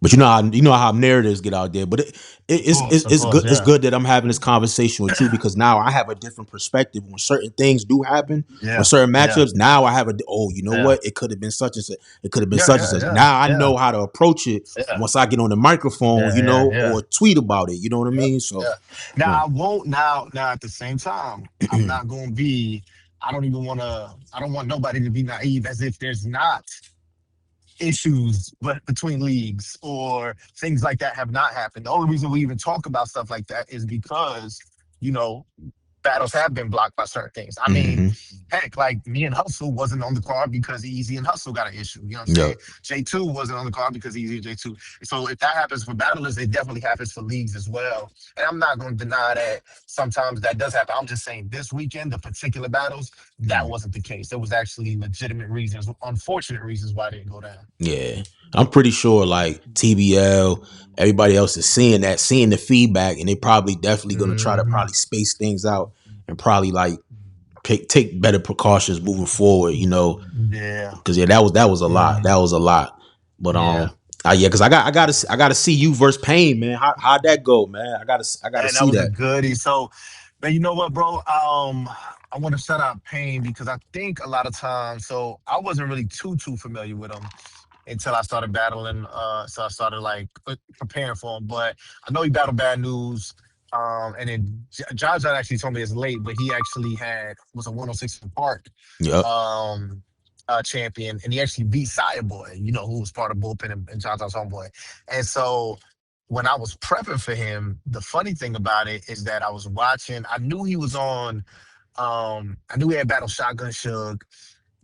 But you know how narratives get out there. But Of it's course, good. It's yeah. good that I'm having this conversation with you because now I have a different perspective when certain things do happen, when Yeah, certain yeah, matchups. Now I have you know yeah, what? It could have been such and such. It could have been yeah, such and yeah, such. yeah, Now I yeah, know how to approach it yeah, once I get on the microphone, yeah. or tweet about it. You know what I Yep. mean? So Yeah. Now no. I won't now at the same time, I'm not gonna be I don't want nobody to be naive as if there's not issues but between leagues or things like that have not happened. The only reason we even talk about stuff like that is because, you know, battles have been blocked by certain things. I mean, Hmm. heck, like me and Hustle wasn't on the card because Easy and Hustle got an issue. You know what I'm Yeah. saying? J2 wasn't on the card because Easy and J2. So if that happens for battlers, it definitely happens for leagues as well. And I'm not going to deny that sometimes that does happen. I'm just saying this weekend, the particular battles, that wasn't the case. There was actually legitimate reasons, unfortunate reasons why they didn't go down. Yeah, I'm pretty sure like TBL, everybody else is seeing the feedback, and they probably definitely gonna try to Hmm. probably space things out and probably like take better precautions moving forward. Yeah. Because yeah, that was a lot. Hmm. That was a lot. But Yeah. yeah, because I gotta see you versus Payne, man. How'd that go, man? I gotta And that see was a that. goodie. So, man, you know what, bro? I want to shout out Payne because I think a lot of times, so I wasn't really too familiar with him until I started battling. So I started like preparing for him. But I know he battled Bad News. And then John actually told me it's late, but he actually was a 106 in Park Yep. um champion, and he actually beat Sire Boy, who was part of Bullpen and John John's homeboy. And so when I was prepping for him, the funny thing about it is that I was watching. I knew he was on. I knew he had battled Shotgun Shug,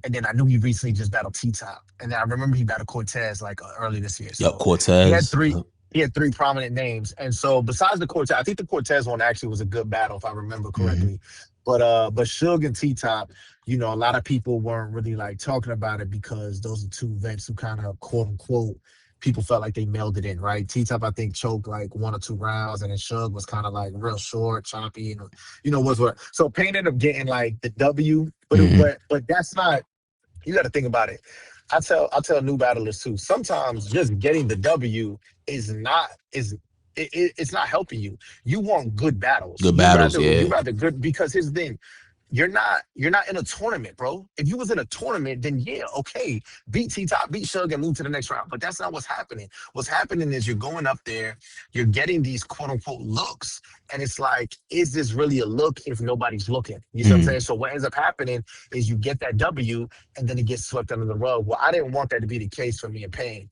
and then I knew he recently just battled T Top, and then I remember he battled Cortez like early this year. Yep. So he had Cortez. three. Yep. He had three prominent names, and so besides the Cortez, I think the Cortez one actually was a good battle if I remember Hmm. correctly. But Shug and T Top, a lot of people weren't really like talking about it because those are two vets who kind of quote unquote people felt like they mailed it in, right? T Top I think choked like one or two rounds, and then Shug was kind of like real short, choppy, and was what. So Payne ended up getting like the W, but Hmm. that's not. You got to think about it. I tell new battlers too. Sometimes just getting the W is not is it's not helping you. You want good battles. Good You battles. rather you Yeah. rather good because here's the thing. you're not in a tournament, bro. If you was in a tournament, then yeah, okay, beat T Top, beat Suge, and move to the next round. But that's not what's happening. What's happening is you're going up there, you're getting these quote unquote looks, and it's like, is this really a look if nobody's looking? You see what I'm saying? Mm. So what ends up happening is you get that W, and then it gets swept under the rug. Well, I didn't want that to be the case for me and Payne.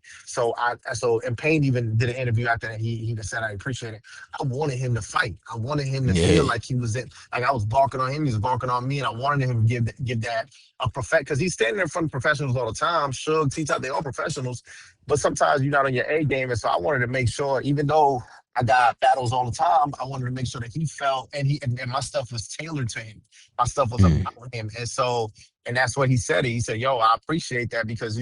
And Payne even did an interview after that. He even said, I appreciate it. I wanted him to fight. I wanted him to feel Yeah. like he was in, like I was barking on him, he was barking on me, and I wanted him to give that a perfect, because he's standing in front of professionals all the time. Suge, T Top, they all professionals, but sometimes you're not on your A game, and so I wanted to make sure, even though I got battles all the time, I wanted to make sure that he felt, and my stuff was tailored to him. My stuff was Mm. about him, and that's what he said. He said, "Yo, I appreciate that because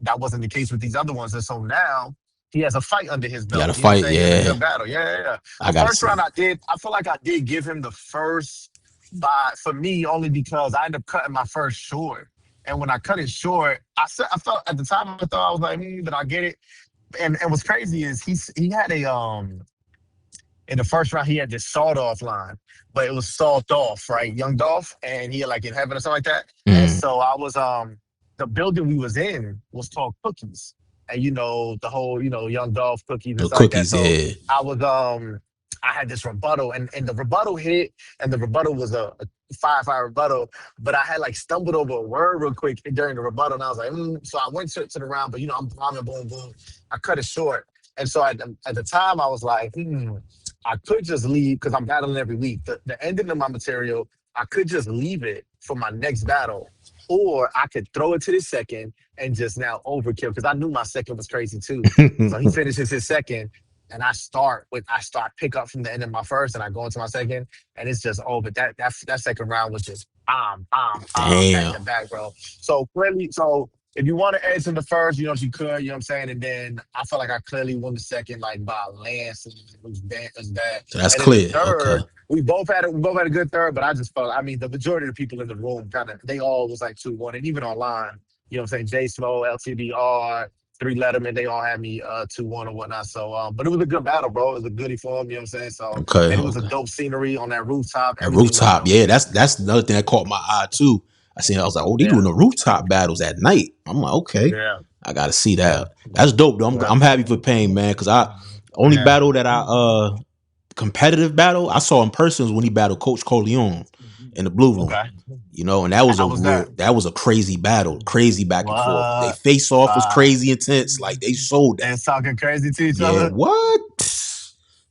that wasn't the case with these other ones, and so now." He has a fight under his You got belt. to You know what I'm fight. saying? He has a Yeah. good battle. Yeah, yeah, yeah. I The got to first round see. I feel like I did give him the first by for me only because I ended up cutting my first short. And when I cut it short, I felt at the time I thought I was like, but I get it. And what's crazy is he had a in the first round he had this sawed off line, but it was sawed off, right? Young Dolph, and he had like in heaven or something like that. And Mm. so I was the building we was in was called Cookies. And the whole, Young Dolph cookies and The stuff like that. cookies. So Yeah. I was I had this rebuttal, and the rebuttal hit, and the rebuttal was a 5-5 rebuttal, but I had like stumbled over a word real quick during the rebuttal, and I was like, so I went to the round, but I'm bombing, boom, boom. I cut it short. And so at the time, I was like, I could just leave because I'm battling every week. The ending of my material, I could just leave it for my next battle, or I could throw it to the second and just now overkill because I knew my second was crazy too. So he finishes his second, and I start pick up from the end of my first, and I go into my second, and it's just over. That second round was just bomb, bomb, bomb, back Damn. to back, bro. So clearly, if you want to edge in the first, you could, you know what I'm saying? And then I felt like I clearly won the second, like by a landslide. It was bad, it was bad. So that's And then the clear. Okay. third, we both had a good third, but I just felt, I mean, the majority of the people in the room they all was like 2-1. And even online, you know what I'm saying? J Slow, LTDR, Three Letterman, they all had me 2-1 or whatnot. So, but it was a good battle, bro. It was a goodie for him, you know what I'm saying? So, Okay. and it was a Okay. dope scenery on that rooftop. At Everything looked rooftop. dope. Yeah. That's another thing that caught my eye too. I was like, oh, they Yeah, doing the rooftop battles at night. I'm like, okay. yeah, I gotta see yeah, that. That's dope though. yeah, I'm happy for Payne, man, because I only yeah. battle that I competitive battle I saw in person was when he battled Coach Corleone in the blue room. Okay. And that was How was that? that was a crazy battle, crazy back and forth. They What? face off was Uh, crazy intense. Like they sold that. and talking crazy to each Yeah, other. what?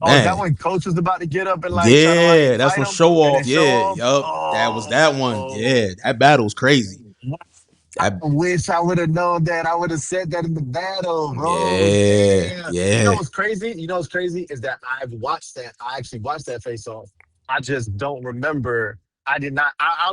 Oh, is that Man. when Coach was about to get up and like try to like Yeah, that's fight when him show and off. then show Yeah, off? yup. That was that one. Oh, Yeah, that battle's crazy. I That wish I would have known that. I would have said that in the battle, bro. yeah, Damn. You know yeah. what's crazy? You know what's crazy is that I've watched that. I actually watched that face off. I just don't remember. I did not. I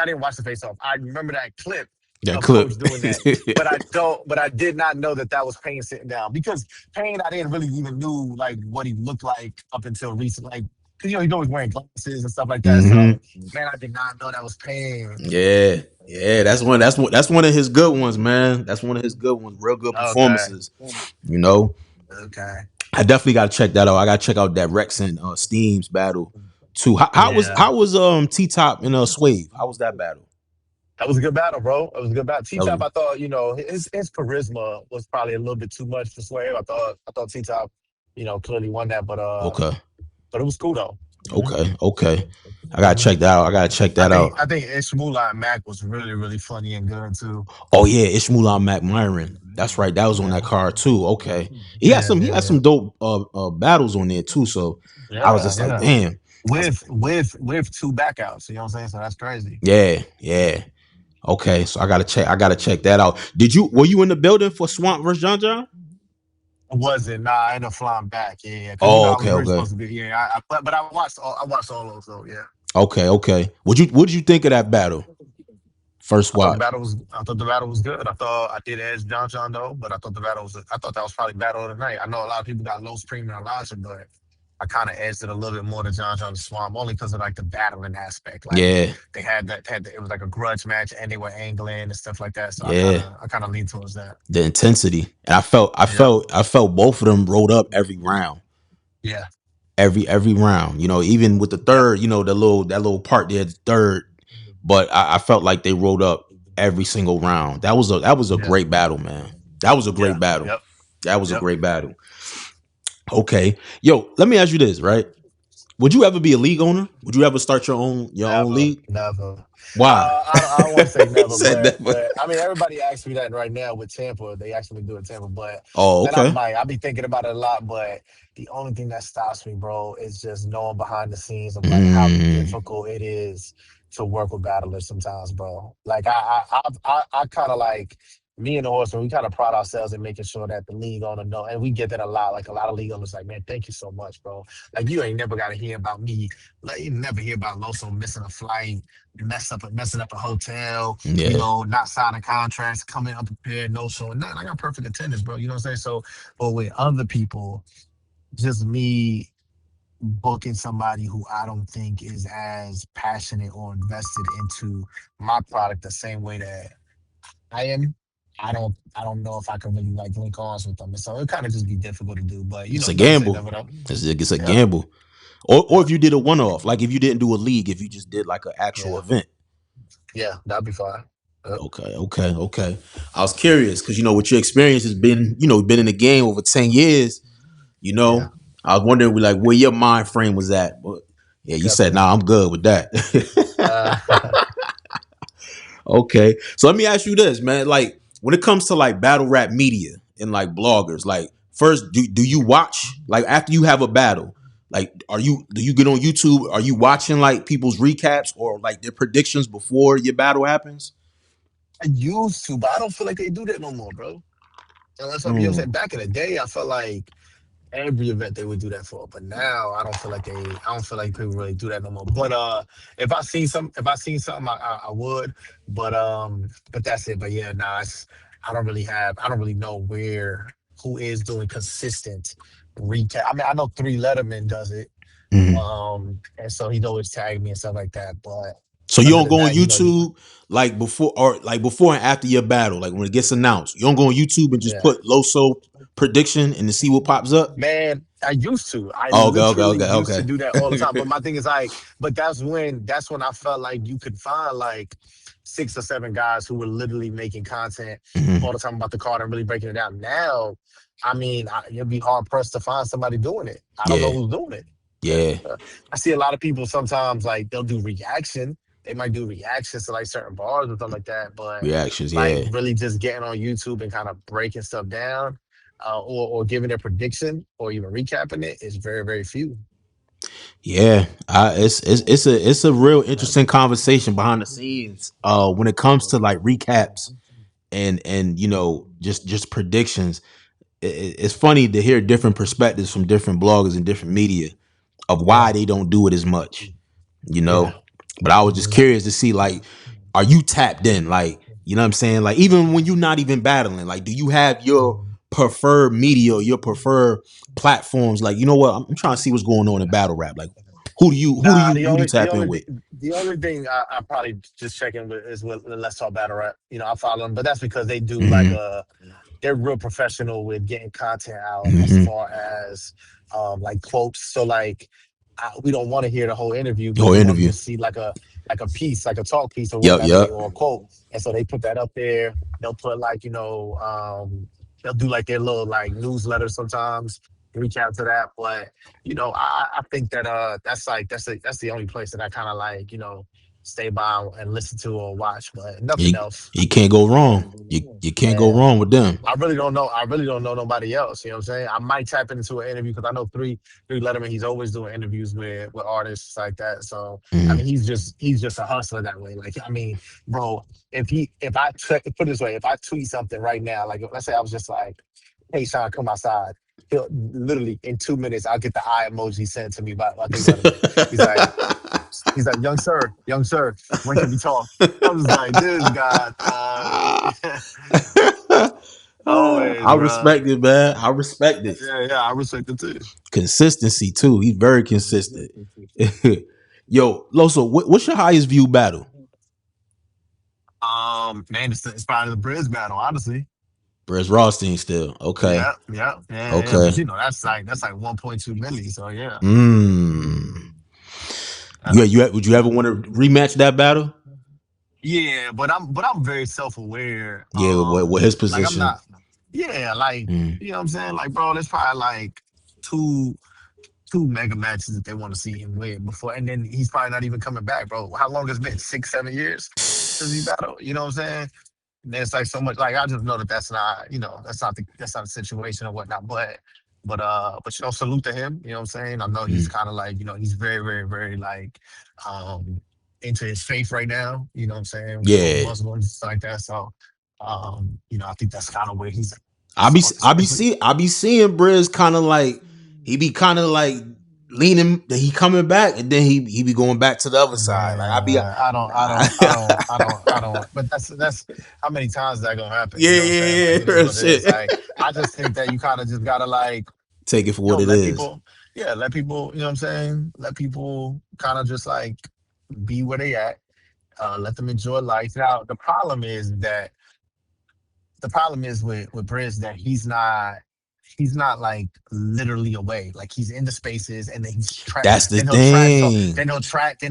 didn't watch the face off. I remember that clip That of Coach clip. doing that, but I don't. But I did not know that that was Payne sitting down because Payne, I didn't really even knew like what he looked like up until recent. Like, cause he's always wearing glasses and stuff like that. hmm So man, I did not know that was Payne. Yeah, yeah. That's one of his good ones, man. That's one of his good ones. Real good Okay. performances. You know, Okay. I definitely got to check that out. I got to check out that Rex and Steam's battle too. Yeah. How was T Top and Swave? How was that battle? That was a good battle, bro. It was a good battle. T That Top, was I thought, his charisma was probably a little bit too much for Sway. I thought T Top, clearly won that, okay. but it was cool though. Okay. Okay. I gotta Mhm. check that out. I gotta check I that think out. I think Ishmula and Mac was really, really funny and good too. Oh yeah, Ishmael Mac Myron. That's right. That was on Yeah. that card too. Okay. He had Yeah, some. He yeah, had yeah. some dope battles on there too. So I was Yeah, just like, yeah. damn. I was, With two backouts. You know what I'm saying? So that's crazy. yeah. Yeah. Okay. So I gotta check. I gotta check that out. Were you in the building for Swamp versus John John? Was it? Nah, I ended up flying back. Yeah, yeah. Because Oh, I was okay. really Okay. supposed to be. Yeah, but I watched all those. So yeah. Okay. Okay. What did you think of that battle? First watch. I thought the battle was good. I thought I did edge John though, but I thought that was probably battle of the night. I know a lot of people got low screaming and Elijah, but I kind of edged it a little bit more than John the Swamp, only because of like the battling aspect. Like Yeah. they it was like a grudge match and they were angling and stuff like that. So Yeah. I kind of lean towards that. The intensity. And Yeah, I felt both of them rolled up every round. yeah, Every round. Even with the yeah, third, that little part there, the third. but I felt like they rode up every single round. That was a Yeah. great battle, man. That was a great Yeah. battle. Yep. That was a Yep. great battle. Okay, yo, let me ask you this, right? Would you ever be a league owner? Would you ever start your own Never, league? never. Why? I don't want to say He never, said but never. I mean everybody asks me that right now with Tampa. They actually do it Tampa, but Oh, and I okay. might. I be thinking about it a lot, but the only thing that stops me, bro, is just knowing behind the scenes of like how Mm, difficult it is to work with battlers sometimes, bro. Like I kind of like me and the horseman. We kind of pride ourselves in making sure that the league owner know, and we get that a lot. Like a lot of league owners, like, man, thank you so much, bro. Like you ain't never got to hear about me. Like you never hear about Loso missing a flight, messing up a hotel, yeah. not signing contracts, coming unprepared, no showing nothing. I got perfect attendance, bro. You know what I'm saying? So, but with other people, just me booking somebody who I don't think is as passionate or invested into my product the same way that I am. I don't know if I can really like link arms with them. And so it kind of just be difficult to do. But It's a never say gamble. never though. It's a Yep. gamble. Or Yep. if you did a one off, like if you didn't do a league, if you just did like an actual Yeah. event. Yeah. That'd be fine. Yep. Okay. I was curious because with your experience has been been in the game over 10 years. You Yeah. know, I was wondering like where your mind frame was at. But yeah, you said, Definitely. "Nah, I'm good with that." Uh, Okay, so let me ask you this, man. Like when it comes to like battle rap media and like bloggers, like first, do you watch like after you have a battle? Like, do you get on YouTube? Are you watching like people's recaps or like their predictions before your battle happens? I used to, but I don't feel like they do that no more, bro. Unless I'm, you know what I'm Mm, saying? Back in the day, I felt like every event they would do that for. But now I don't feel like people really do that no more. But if I seen something, I would. But that's it. But yeah, nah, I don't really know who is doing consistent recap. I mean, I know Three Letterman does it. mhm. And so he'd always tag me and stuff like that. But So you other don't than go on that, YouTube like before and after your battle, like when it gets announced. You don't go on YouTube and just yeah. put Loso prediction and to see what pops up. Man, I used to. I Oh, okay, literally used to okay, do that all the time. But my thing is like, but that's when I felt like you could find like 6 or 7 guys who were literally making content Mhm. all the time about the card and really breaking it down. Now, I mean, you'd be hard pressed to find somebody doing it. I don't know Yeah, who's doing it. Yeah. yeah. I see a lot of people sometimes like they'll do reaction. They might do reactions to like certain bars or something like that. But Reactions, like yeah. really just getting on YouTube and kind of breaking stuff down, or giving a prediction or even recapping it is very, very few. Yeah, it's a real interesting conversation behind the scenes. When it comes to like recaps and just predictions, it's funny to hear different perspectives from different bloggers and different media of why Yeah. they don't do it as much. You Yeah. know, but I was just Mhm. curious to see like, are you tapped in? Like, you know what I'm saying? Like, even when you're not even battling, like, do you have your preferred media or your preferred platforms? Like, you know what? I'm trying to see what's going on in battle rap. Like, who do you who do Nah, you the who do you only the tap in only with? the only thing I probably just check in with is with Let's Talk Battle Rap. I follow them, but that's because they do like Mm-hmm. they're real professional with getting content out as Mm-hmm. far as like quotes. So like we don't want to hear the whole interview, but Your we want to interview. just see like a piece, like a talk piece or Yep. whatever Yep. or a quote. And so they put that up there. They'll put like they'll do like their little like newsletter sometimes. Reach out to that, but I think that that's the only place that I kind of like stay by and listen to or watch, but nothing You else. you can't go wrong. You can't go Yeah. wrong with them. I really don't know. I really don't know nobody else. You know what I'm saying? I might tap into an interview because I know three Letterman. He's always doing interviews with artists like that. So I Mm-hmm. mean, he's just a hustler that way. Like I mean, bro, if I put it this way, if I tweet something right now, like let's say I was just like, "Hey, Sean, come outside." He'll literally in 2 minutes, I'll get the eye emoji sent to me by three Letterman. He's like, he's like, young sir, when can we talk? I was like, this guy, always, I bro. respect it, man. I respect it. Yeah, yeah, I respect it too. Consistency too. He's very consistent. Yo, Loso, what's your highest view battle? Man, it's probably the Briz battle, honestly. Where's Rothstein still? Okay. Yeah, yeah, yeah, yeah. But Okay. that's like 1.2 milli. So yeah, Mm. yeah. Would you ever want to rematch that battle? Yeah, but I'm very self aware. Yeah, what his Like I'm position? not. Yeah, like Mm. you know what I'm saying. Like, bro, there's probably like two two mega matches that they want to see him win before, and then he's probably not even coming back, bro. How long has it been? 6, 7 years since he battled. You know what I'm saying? And there's like so much. Like I just know that that's not, that's not the situation or whatnot. But salute to him. You know what I'm saying? I know he's Mm. kind of like, he's very, very, very like um into his faith right now. You know what I'm saying? Going Yeah, Muslim and stuff like that. So, I think that's kind of where he's at. I be So I be especially, see I be seeing Briz kind of like he be kind of like leaning that he coming back and then he be going back to the other side. Like I be man, I don't. But that's how many times is that gonna happen? You yeah know what I'm saying? Like yeah it is yeah what it is. shit. Like I just think that you kind of just gotta like, Take it for what it let is. people, yeah, let people. You know what I'm saying? Let people kind of just like be where they at. Let them enjoy life. Now the problem is with Briz that he's not like literally away. Like he's in the spaces and then That's the then he'll trash talk, thing. then he'll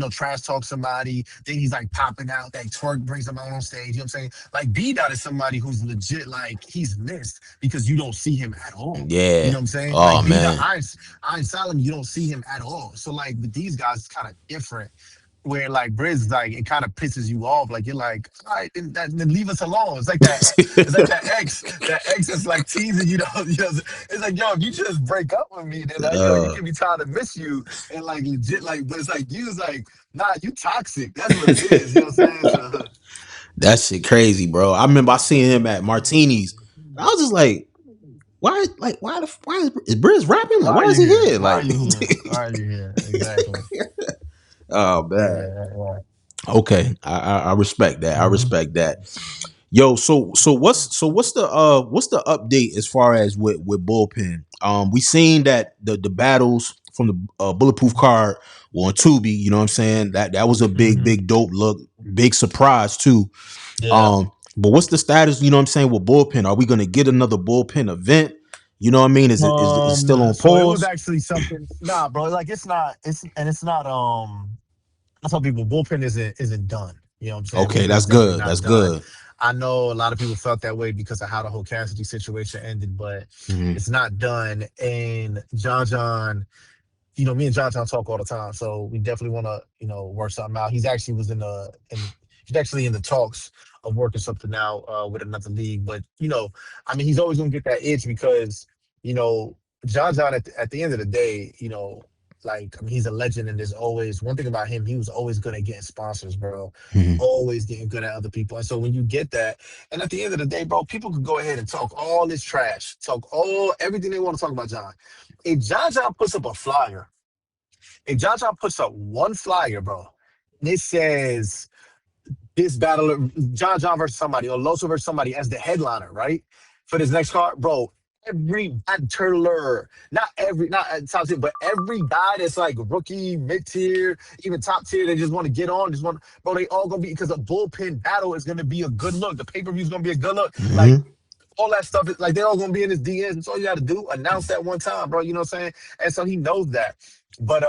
trash talk somebody, then he's like popping out, that twerk brings him out on stage. You know what I'm saying? Like B Dot is somebody who's legit like he's missed because you don't see him at all. You Yeah. know what I'm saying? Oh Like B Dot, man. Iron Solomon, you don't see him at all. So like with these guys, it's kind of different where like Briz, like it kind of pisses you off. Like you're like, all right, then leave us alone. It's like that. It's like that ex. That ex is like teasing you. It's like, yo, if you just break up with me, then you uh give me time to miss you and like legit like. But it's like you is like, nah, you toxic. That's what it is. You know what I'm saying? So, that shit crazy, bro. I remember I seen him at Martini's. I was just why is Briz rapping? Like why are why is you he here? here? Why are Like you here? Why are you here? Exactly. oh man. Yeah. Yeah. Okay, I respect that. I Mhm. respect that. Yo, what's the update as far as with bullpen? We seen that the battles from the bulletproof card were on Tubi. You know what I'm saying? That was a Mhm. big dope look, big surprise too. Yeah. But what's the status? You know what I'm saying with bullpen? Are we gonna get another bullpen event? You know what I mean? Is it still on So it was pause? actually something. Nah, bro. Like it's not. It's not. I tell people bullpen isn't done. You know what I'm saying? Okay, Bullpen is that's definitely good. not That's done. good. I know a lot of people felt that way because of how the whole Cassidy situation ended, but Mhm. it's not done. And John, me and John talk all the time, so we definitely want to, work something out. He's actually in the talks of working something out with another league. But I mean, he's always gonna get that itch because you know John at the end of the day, like I mean, he's a legend, and there's always one thing about him. He was always good at getting sponsors, bro. Mhm. Always getting good at other people. And so when you get that, and at the end of the day, bro, people could go ahead and talk all this trash, talk all everything they want to talk about John. If John puts up a flyer, if John puts up one flyer, bro, and it says this battle, John versus somebody, or Loso versus somebody as the headliner, right? For this next card, bro. Every battler, not top tier, but every guy that's like rookie, mid tier, even top tier, they just want to get on. Bro, they all gonna be because a bullpen battle is gonna be a good look. The pay per view is gonna be a good look. Like Mhm. all that stuff is like they're all gonna be in his DMs. That's all you gotta do. Announce that one time, bro. You know what I'm saying? And so he knows that. But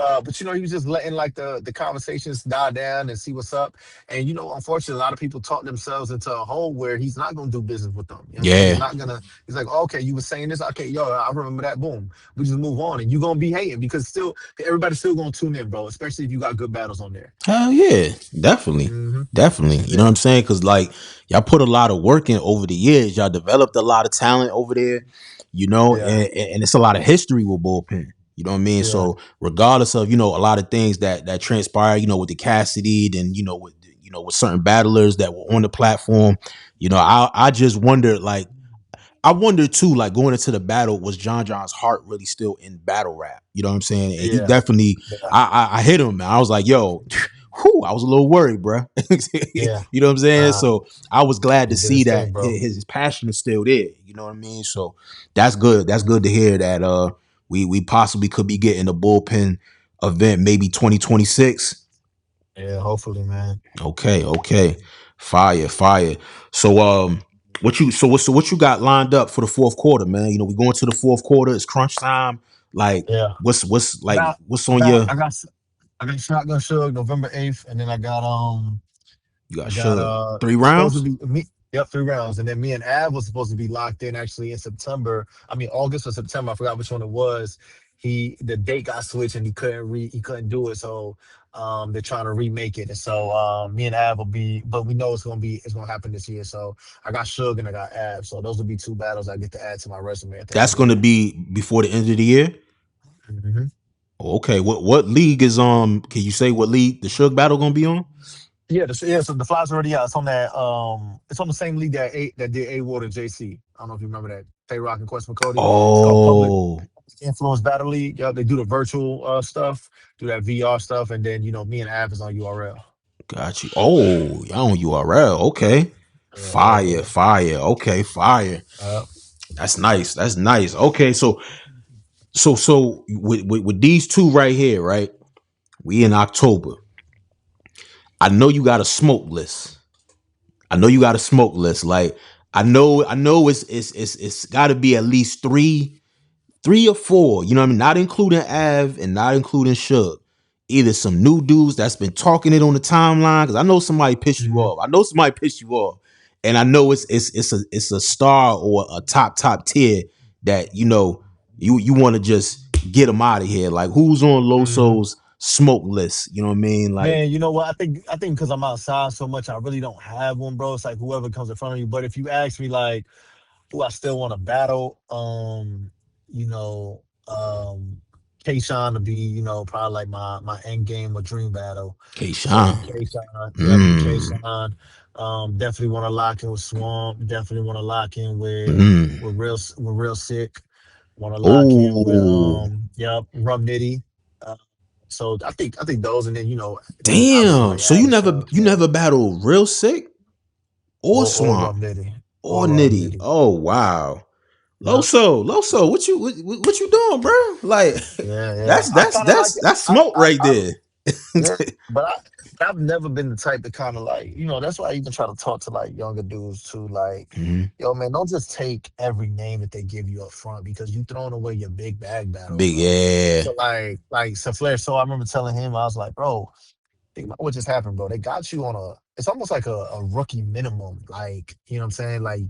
he was just letting like the conversations die down and see what's up. And unfortunately, a lot of people talk themselves into a hole where he's not gonna do business with them. You know what I'm saying? Yeah. He's like, okay, you were saying this, okay, yo, I remember that. Boom. We just move on. And you're gonna be hating because still everybody's still gonna tune in, bro, especially if you got good battles on there. Hell yeah, definitely, Mm-hmm. definitely. You know what Yeah. I'm saying? Because like y'all put a lot of work in over the years. Y'all developed a lot of talent over there. Yeah. And it's a lot of history with bullpen. You know what I mean? Yeah. So regardless of a lot of things that transpire, with the Cassidy, then with certain battlers that were on the platform. I just wonder like I wonder too, like going into the battle, was John's heart really still in battle rap? You know what I'm saying? And he Yeah. definitely, Yeah. I hit him, man. I was like, yo, whew, I was a little worried, bro. Yeah. You know what I'm saying? Nah, So I was glad to he did see his that thing, bro. his passion is still there. You know what I mean? So that's good. That's good to hear that we possibly could be getting a bullpen event maybe 2026. Yeah, hopefully, man. Okay, okay. Fire, fire. So what you got lined up for the fourth quarter, man? We going to the fourth quarter. It's crunch time. Like Yeah. what's I like got what's I on got your I got I got Shotgun Shug November 8th, and then I got You got I got Suge. 3 supposed to rounds? be me. Yep, 3 rounds, and then me and Av was supposed to be locked in actually in September. I mean August or September. I forgot which one it was. The date got switched and he couldn't do it. So they're trying to remake it. And so me and Av will be, but we know it's gonna happen this year. So I got Suge and I got Av. So those will be two battles I get to add to my resume at the end That's of the gonna year. be before the end of the year. Hmm. Okay, what league is can you say what league the Suge battle gonna be on? Yeah. So the fly's already out. It's on that. It's on the same league that did A Ward and JC. I don't know if you remember that. Tay Rock and Quest McCody. It's called Public Oh, Influence Battle League. Yeah, they do the virtual stuff, do that VR stuff, and then me and Av is on URL. got you. Oh, y'all on URL. Okay. Yeah, yeah, Fire, yeah. fire. Okay, fire. That's nice. That's nice. Okay, so with these two right here, right? We in October. I know you got a smoke list. I know you got a smoke list. Like I know it's got to be at least three or four. You know what I mean? Not including Av and not including Suge. Either some new dudes that's been talking it on the timeline because I know somebody pissed you Mhm. off. I know somebody pissed you off, and I know it's a star or a top tier that you want to just get them out of here. Like who's on Mhm. Loso's smoke list? You know what I mean? Like Man, you know what? I think because I'm outside so much, I really don't have one, bro. It's like whoever comes in front of you. But if you ask me, like, who I still want to battle, you know, Kayshawn to be, probably like my end game or dream battle. So it'd Kayshawn. be Kayshawn. Yeah, it'd be Mm, Kayshawn. Definitely want to lock in with Swamp. Definitely want to lock in mm. with real sick. Want to lock in with Oh, yep, Rum Nitty. Uh, so I think those, and then then obviously damn. like So you Av never stuff, you yeah, never battled Real Sick or or Swamp Rum Nitty, or or Rum Nitty? Nitty. Oh wow. Yep. Loso, what you doing, bro? Like Yeah, yeah. that's I that's kind of like that's it. that's smoke right I there. yeah, but I've never been the type to kind of like, that's why I even try to talk to like younger dudes too. Like, Mhm. yo, man, don't just take every name that they give you up front because you throwing away your big bag battles, Big bro. yeah, So like Flair. So I remember telling him, I was like, bro, think about what just happened, bro. They got you on it's almost like a rookie minimum. Like, you know what I'm saying? Like,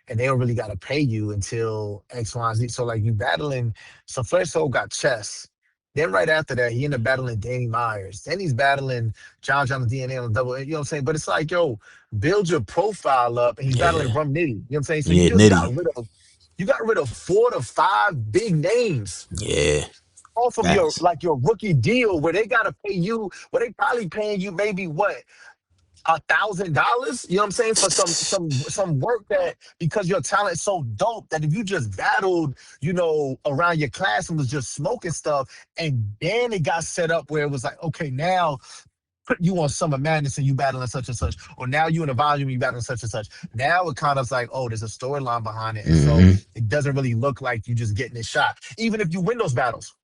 and they don't really got to pay you until X, Y, and Z. So, like, you battling, so Flair Soul got chess. Then right after that, he ended up battling Danny Myers. Then he's battling John the DNA on the double, you know what I'm saying? But it's like, yo, build your profile up, and he's battling yeah, Rum Nitty. You know what I'm saying? So yeah, Nitty, you got rid of 4 to 5 big names yeah, off of your facts. like your rookie deal where they gotta pay you, where they probably paying you maybe what $1,000, you know what I'm saying, for some work that because your talent's so dope that if you just battled, around your class and was just smoking stuff, and then it got set up where it was like, okay, now put you on Summer Madness and you battling such and such, or now you in a volume you battling such and such. Now it kind of like, oh, there's a storyline behind it, and so Mm-hmm. it doesn't really look like you just getting a shot, even if you win those battles.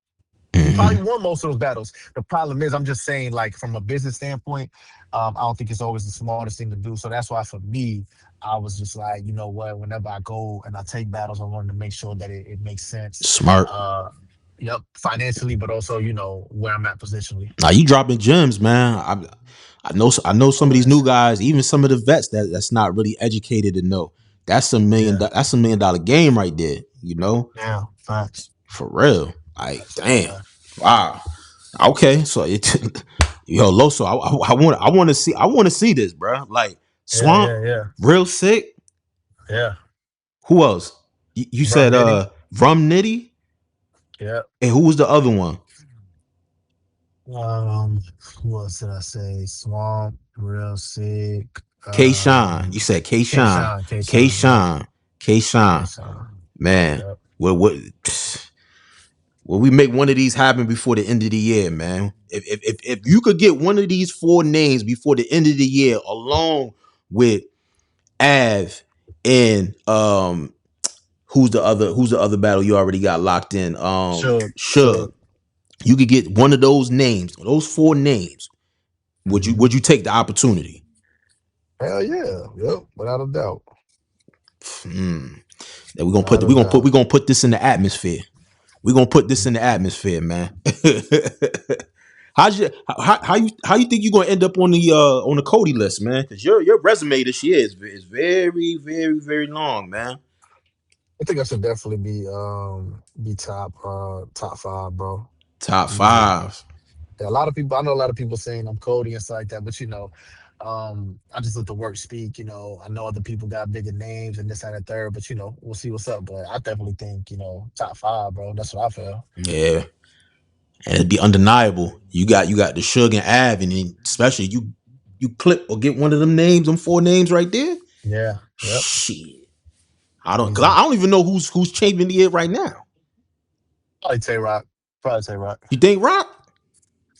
You probably Mm-hmm. won most of those battles. The problem is, I'm just saying, like from a business standpoint, I don't think it's always the smartest thing to do. So that's why, for me, I was just like, you know what? Whenever I go and I take battles, I wanted to make sure that it makes sense. Smart. Uh, yep, financially, but also, where I'm at positionally. Now you dropping gems, man. I know some of these new Always. guys, even some of the vets that's not really educated to know. That's a Yeah. that's $1 million game right there. You know, Yeah. Facts. for real. Like, Facts. damn. Yeah. Wow. Okay, so yo, Loso, I want to see this, bro. Like Yeah. Swamp, Yeah. Yeah. real sick. Yeah. Who else? You Rum said Nitty. Rum Nitty, Yeah. and who was the other one? Um, who else did I say? Swamp, Real Sick, K Shine. You said K K Shine, Shine, K K Shine, yep, Shine, K K Shine. Shine, Man, yep. what? Well, we make one of these happen before the end of the year, man. If you could get one of these four names before the end of the year, along with Av and who's the other battle you already got locked in? Sure, Suge. sure. You could get one of those names, those four names. Would you Hmm. would you take the opportunity? Hell yeah, yep, without a doubt, Hmm. Then we're gonna put without a we're gonna put doubt. we're gonna put this in the atmosphere. We're gonna put this in the atmosphere, man. How you think you're gonna end up on the COTY list, man? Because your resume this year is very, very, very long, man. I think I should definitely be top five, bro. Top Easily. five. Yeah, a lot of people. I know a lot of people saying I'm Cody and stuff like that, but I just let the work speak. I know other people got bigger names and this and the third, but we'll see what's up. But I definitely think top five, bro. That's what I feel. Yeah, and it'd be undeniable. You got the Suge and Av, and then especially you clip or get one of them names, them four names right there. Yeah. Yep. Shit, because Easily. I don't even know who's changing the it right now. Probably Tay Rock. Probably Tay Rock. You think Rock?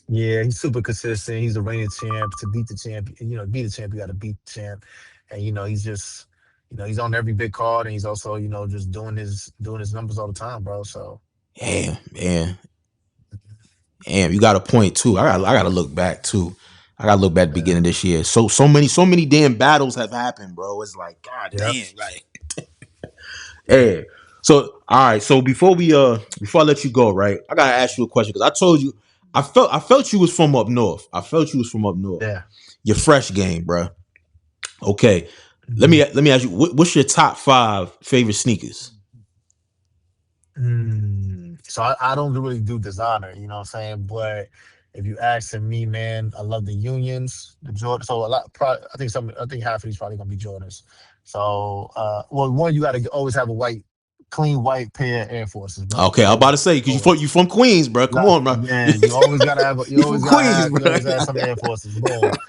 Yeah, he's super consistent. He's a reigning champ. To beat the champ, beat the champ, you got to beat the champ. And he's just, he's on every big card, and he's also, just doing his numbers all the time, bro. So Yeah, man. Damn, you got a point too. I gotta look back too. I gotta look back at the yeah, beginning of this year. So many damn battles have happened, bro. It's like, god yep. damn, like yeah. So all right. So before I let you go, right? I gotta ask you a question because I told you I felt you was from up north. I felt you was from up north. Yeah. Your fresh game, bro. Okay. Let Mhm. me let me ask you, what's your top five favorite sneakers? So I don't really do designer, you know what I'm saying? But if you asking me, man, I love the unions, the Jordan. So a lot, I think half of these probably gonna be Jordans. So, well, one, you got to always have a clean white pair of Air Forces, bro. Okay, I'm about to Always, say because always. you from Queens, bro. Come on, bro. Yeah, you always gotta have, You from Queens, you bro. always have some Air Forces. Boom.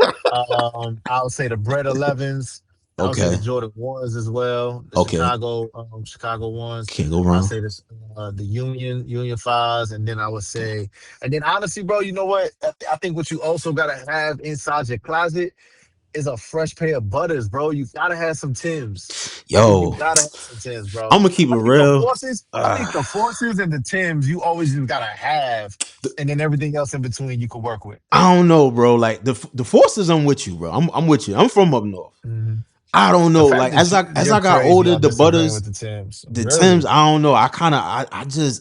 I would say the Bread 11s. I would say the Okay. Jordan ones as well. The Okay. Chicago ones. Can't go I'll wrong. say this, the Union fives, and then I would say, and then honestly, bro, you know what? I think what you also gotta have inside your closet is a fresh pair of butters, bro. You gotta have some Tims. I think you Yo, gotta have some Tims, bro. I'm gonna keep it I think the real. forces, I think the forces and the Tims, you always just gotta have, and then everything else in between you can work with. I don't know, bro. Like the forces, I'm with you, bro. I'm with you. I'm from up north. Mhm. I don't The know. fact Like that as you're I got crazy older, on the disagreeing butters, with the Tims, the Tims, really. I don't know.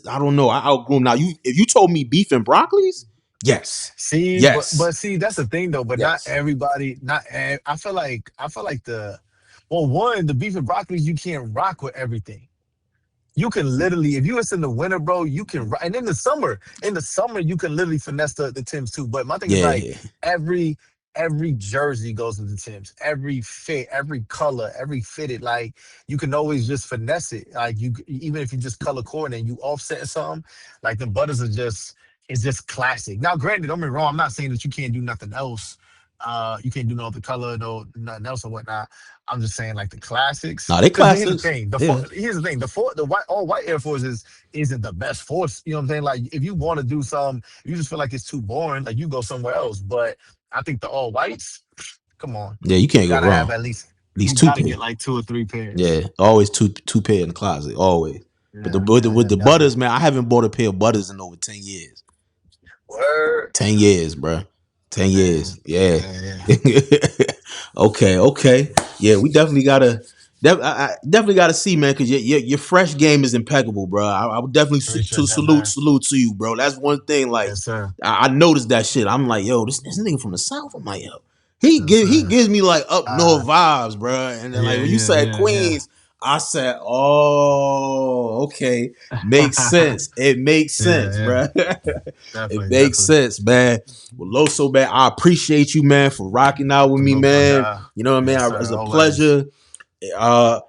I don't know. I outgrew 'em. Now if you told me beef and broccolis, yes, See, yes, but see, that's the thing though. But not yes, everybody. I feel like well, one, the beef and broccoli you can't rock with everything. You can literally, if you it's in the winter, bro, you can. And in the summer, you can literally finesse the Tims too. But my thing is like yeah, every every jersey goes with the Tims. Every fit, every color, every fitted. Like you can always just finesse it. Like even if you just color coordinate, you offset something. Like the butters are just, it's just classic. Now, granted, don't get me wrong. I'm not saying that you can't do nothing else. You can't do no other color, no nothing else or whatnot. I'm just saying like the classics. nah, they Because here's the classics. thing. Yeah, Here's the thing. The white all white Air Forces isn't the best force. You know what I'm saying? Like if you want to do some, you just feel like it's too boring. Like you go somewhere else. But I think the all whites. Come on, yeah, you you can't go gotta have wrong. at least. At least You two gotta pair. get like two or three pairs. Yeah, always two pair in the closet, always. But Yeah, yeah, with yeah, the butters, definitely. man, I haven't bought a pair of butters in over 10 years. Word. 10 years, bro. 10 years. Man. Yeah. Yeah, yeah. Okay. Yeah, we definitely gotta. I definitely gotta see, man, because your fresh game is impeccable, bro. I would definitely Appreciate that, salute man. salute to you, bro. That's one thing. Like Yes, sir. I noticed that shit. I'm like, yo, this nigga from the south. I'm like, yo, Yes, he sir. gives me like up Uh, north vibes, bro. And then like yeah, when you yeah, said yeah, yeah. Queens, I said, oh, okay, makes sense. It makes Yeah, sense, yeah. bro. It Definitely, makes definitely. sense, man. Well, Loso, man, I appreciate you, man, for rocking out with me, Salute, my man. guy. You know what I mean? Yes, It's sir. a Always. pleasure. Uh,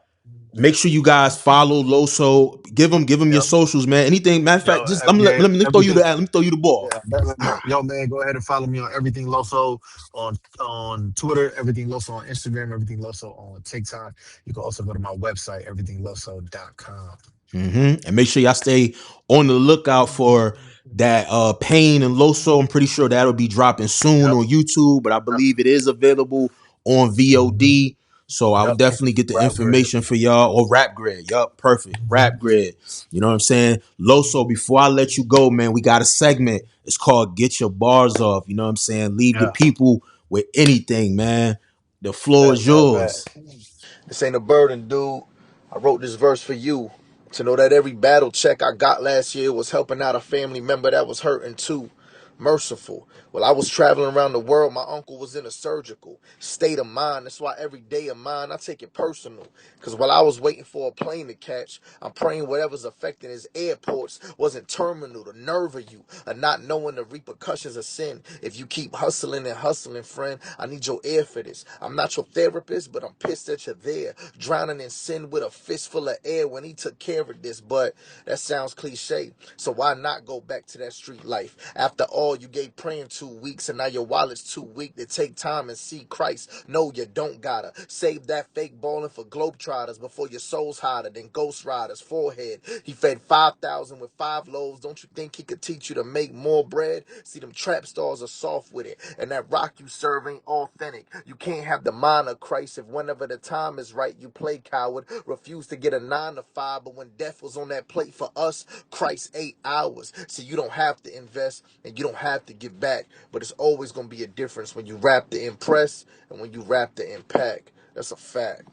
make sure you guys follow Loso. Give him your Yep. socials, man. Anything. Matter of fact, Yo, just yeah, let me throw you everything. the ball. Yeah, bet. Yo, man, go ahead and follow me on everything Loso on Twitter, everything Loso on Instagram, everything Loso on TikTok. You can also go to my website, everythingloso.com. And make sure y'all stay on the lookout for that Payne and Loso. I'm pretty sure that'll be dropping soon Yep. on YouTube, but I Yep. believe it is available on Mhm. VOD. So I would Yep. definitely get the Rap grid. information for y'all. Or Rap Grid. Yup, perfect. Rap Mhm. Grid. You know what I'm saying? Loso, before I let you go, man, we got a segment. It's called Get Your Bars Off. You know what I'm saying? Leave the Yeah. people with anything, man. The floor is Bet. yours. This ain't a burden, dude. I wrote this verse for you. To know that every battle check I got last year was helping out a family member that was hurting too. merciful. While I was traveling around the world, my uncle was in a surgical state of mind. That's why every day of mine, I take it personal. Because while I was waiting for a plane to catch, I'm praying whatever's affecting his airports wasn't terminal, the nerve of you, of not knowing the repercussions of sin. If you keep hustling and hustling, friend, I need your ear for this. I'm not your therapist, but I'm pissed that you're there, drowning in sin with a fistful of air when he took care of this. But that sounds cliche. So why not go back to that street life? After all, you gave praying 2 weeks, and now your wallet's too weak to take time and see Christ. No, you don't gotta save that fake ballin' for globetrotters before your soul's hotter than Ghost Rider's forehead. He fed 5,000 with 5 loaves. Don't you think he could teach you to make more bread? See, them trap stars are soft with it, and that rock you serve ain't authentic. You can't have the mind of Christ if whenever the time is right, you play coward. Refuse to get a 9 to 5, but when death was on that plate for us, Christ 8 hours. So you don't have to invest and you don't have to give back, but it's always going to be a difference when you rap to impress and when you rap to impact. That's a fact.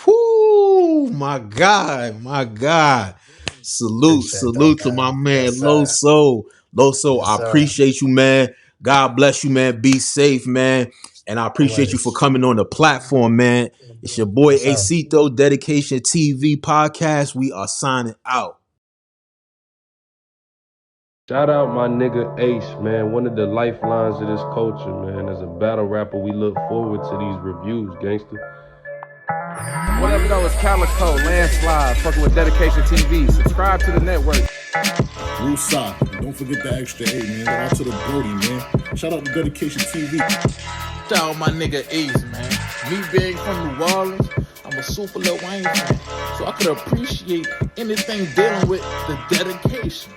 Whoo, my God, my God. Salute, Appreciate that, salute to my man. man Yes, sir. Loso. Loso, Yes, I sir. appreciate you, man. God bless you, man. Be safe, man. And I appreciate you for Always. coming on the platform, man. It's your boy Yes, sir. Acito, Dedication TV podcast. We are signing out. Shout out my nigga Ace, man. One of the lifelines of this culture, man. As a battle rapper, we look forward to these reviews, gangster. What up, though? It's Calico, Landslide, fucking with Dedication TV. Subscribe to the network. Rusa, don't forget the extra 8, man. Shout out to the Brody, man. Shout out to Dedication TV. Shout out my nigga Ace, man. Me being from New Orleans, I'm a super Lil Wayne fan, so I could appreciate anything dealing with the dedication.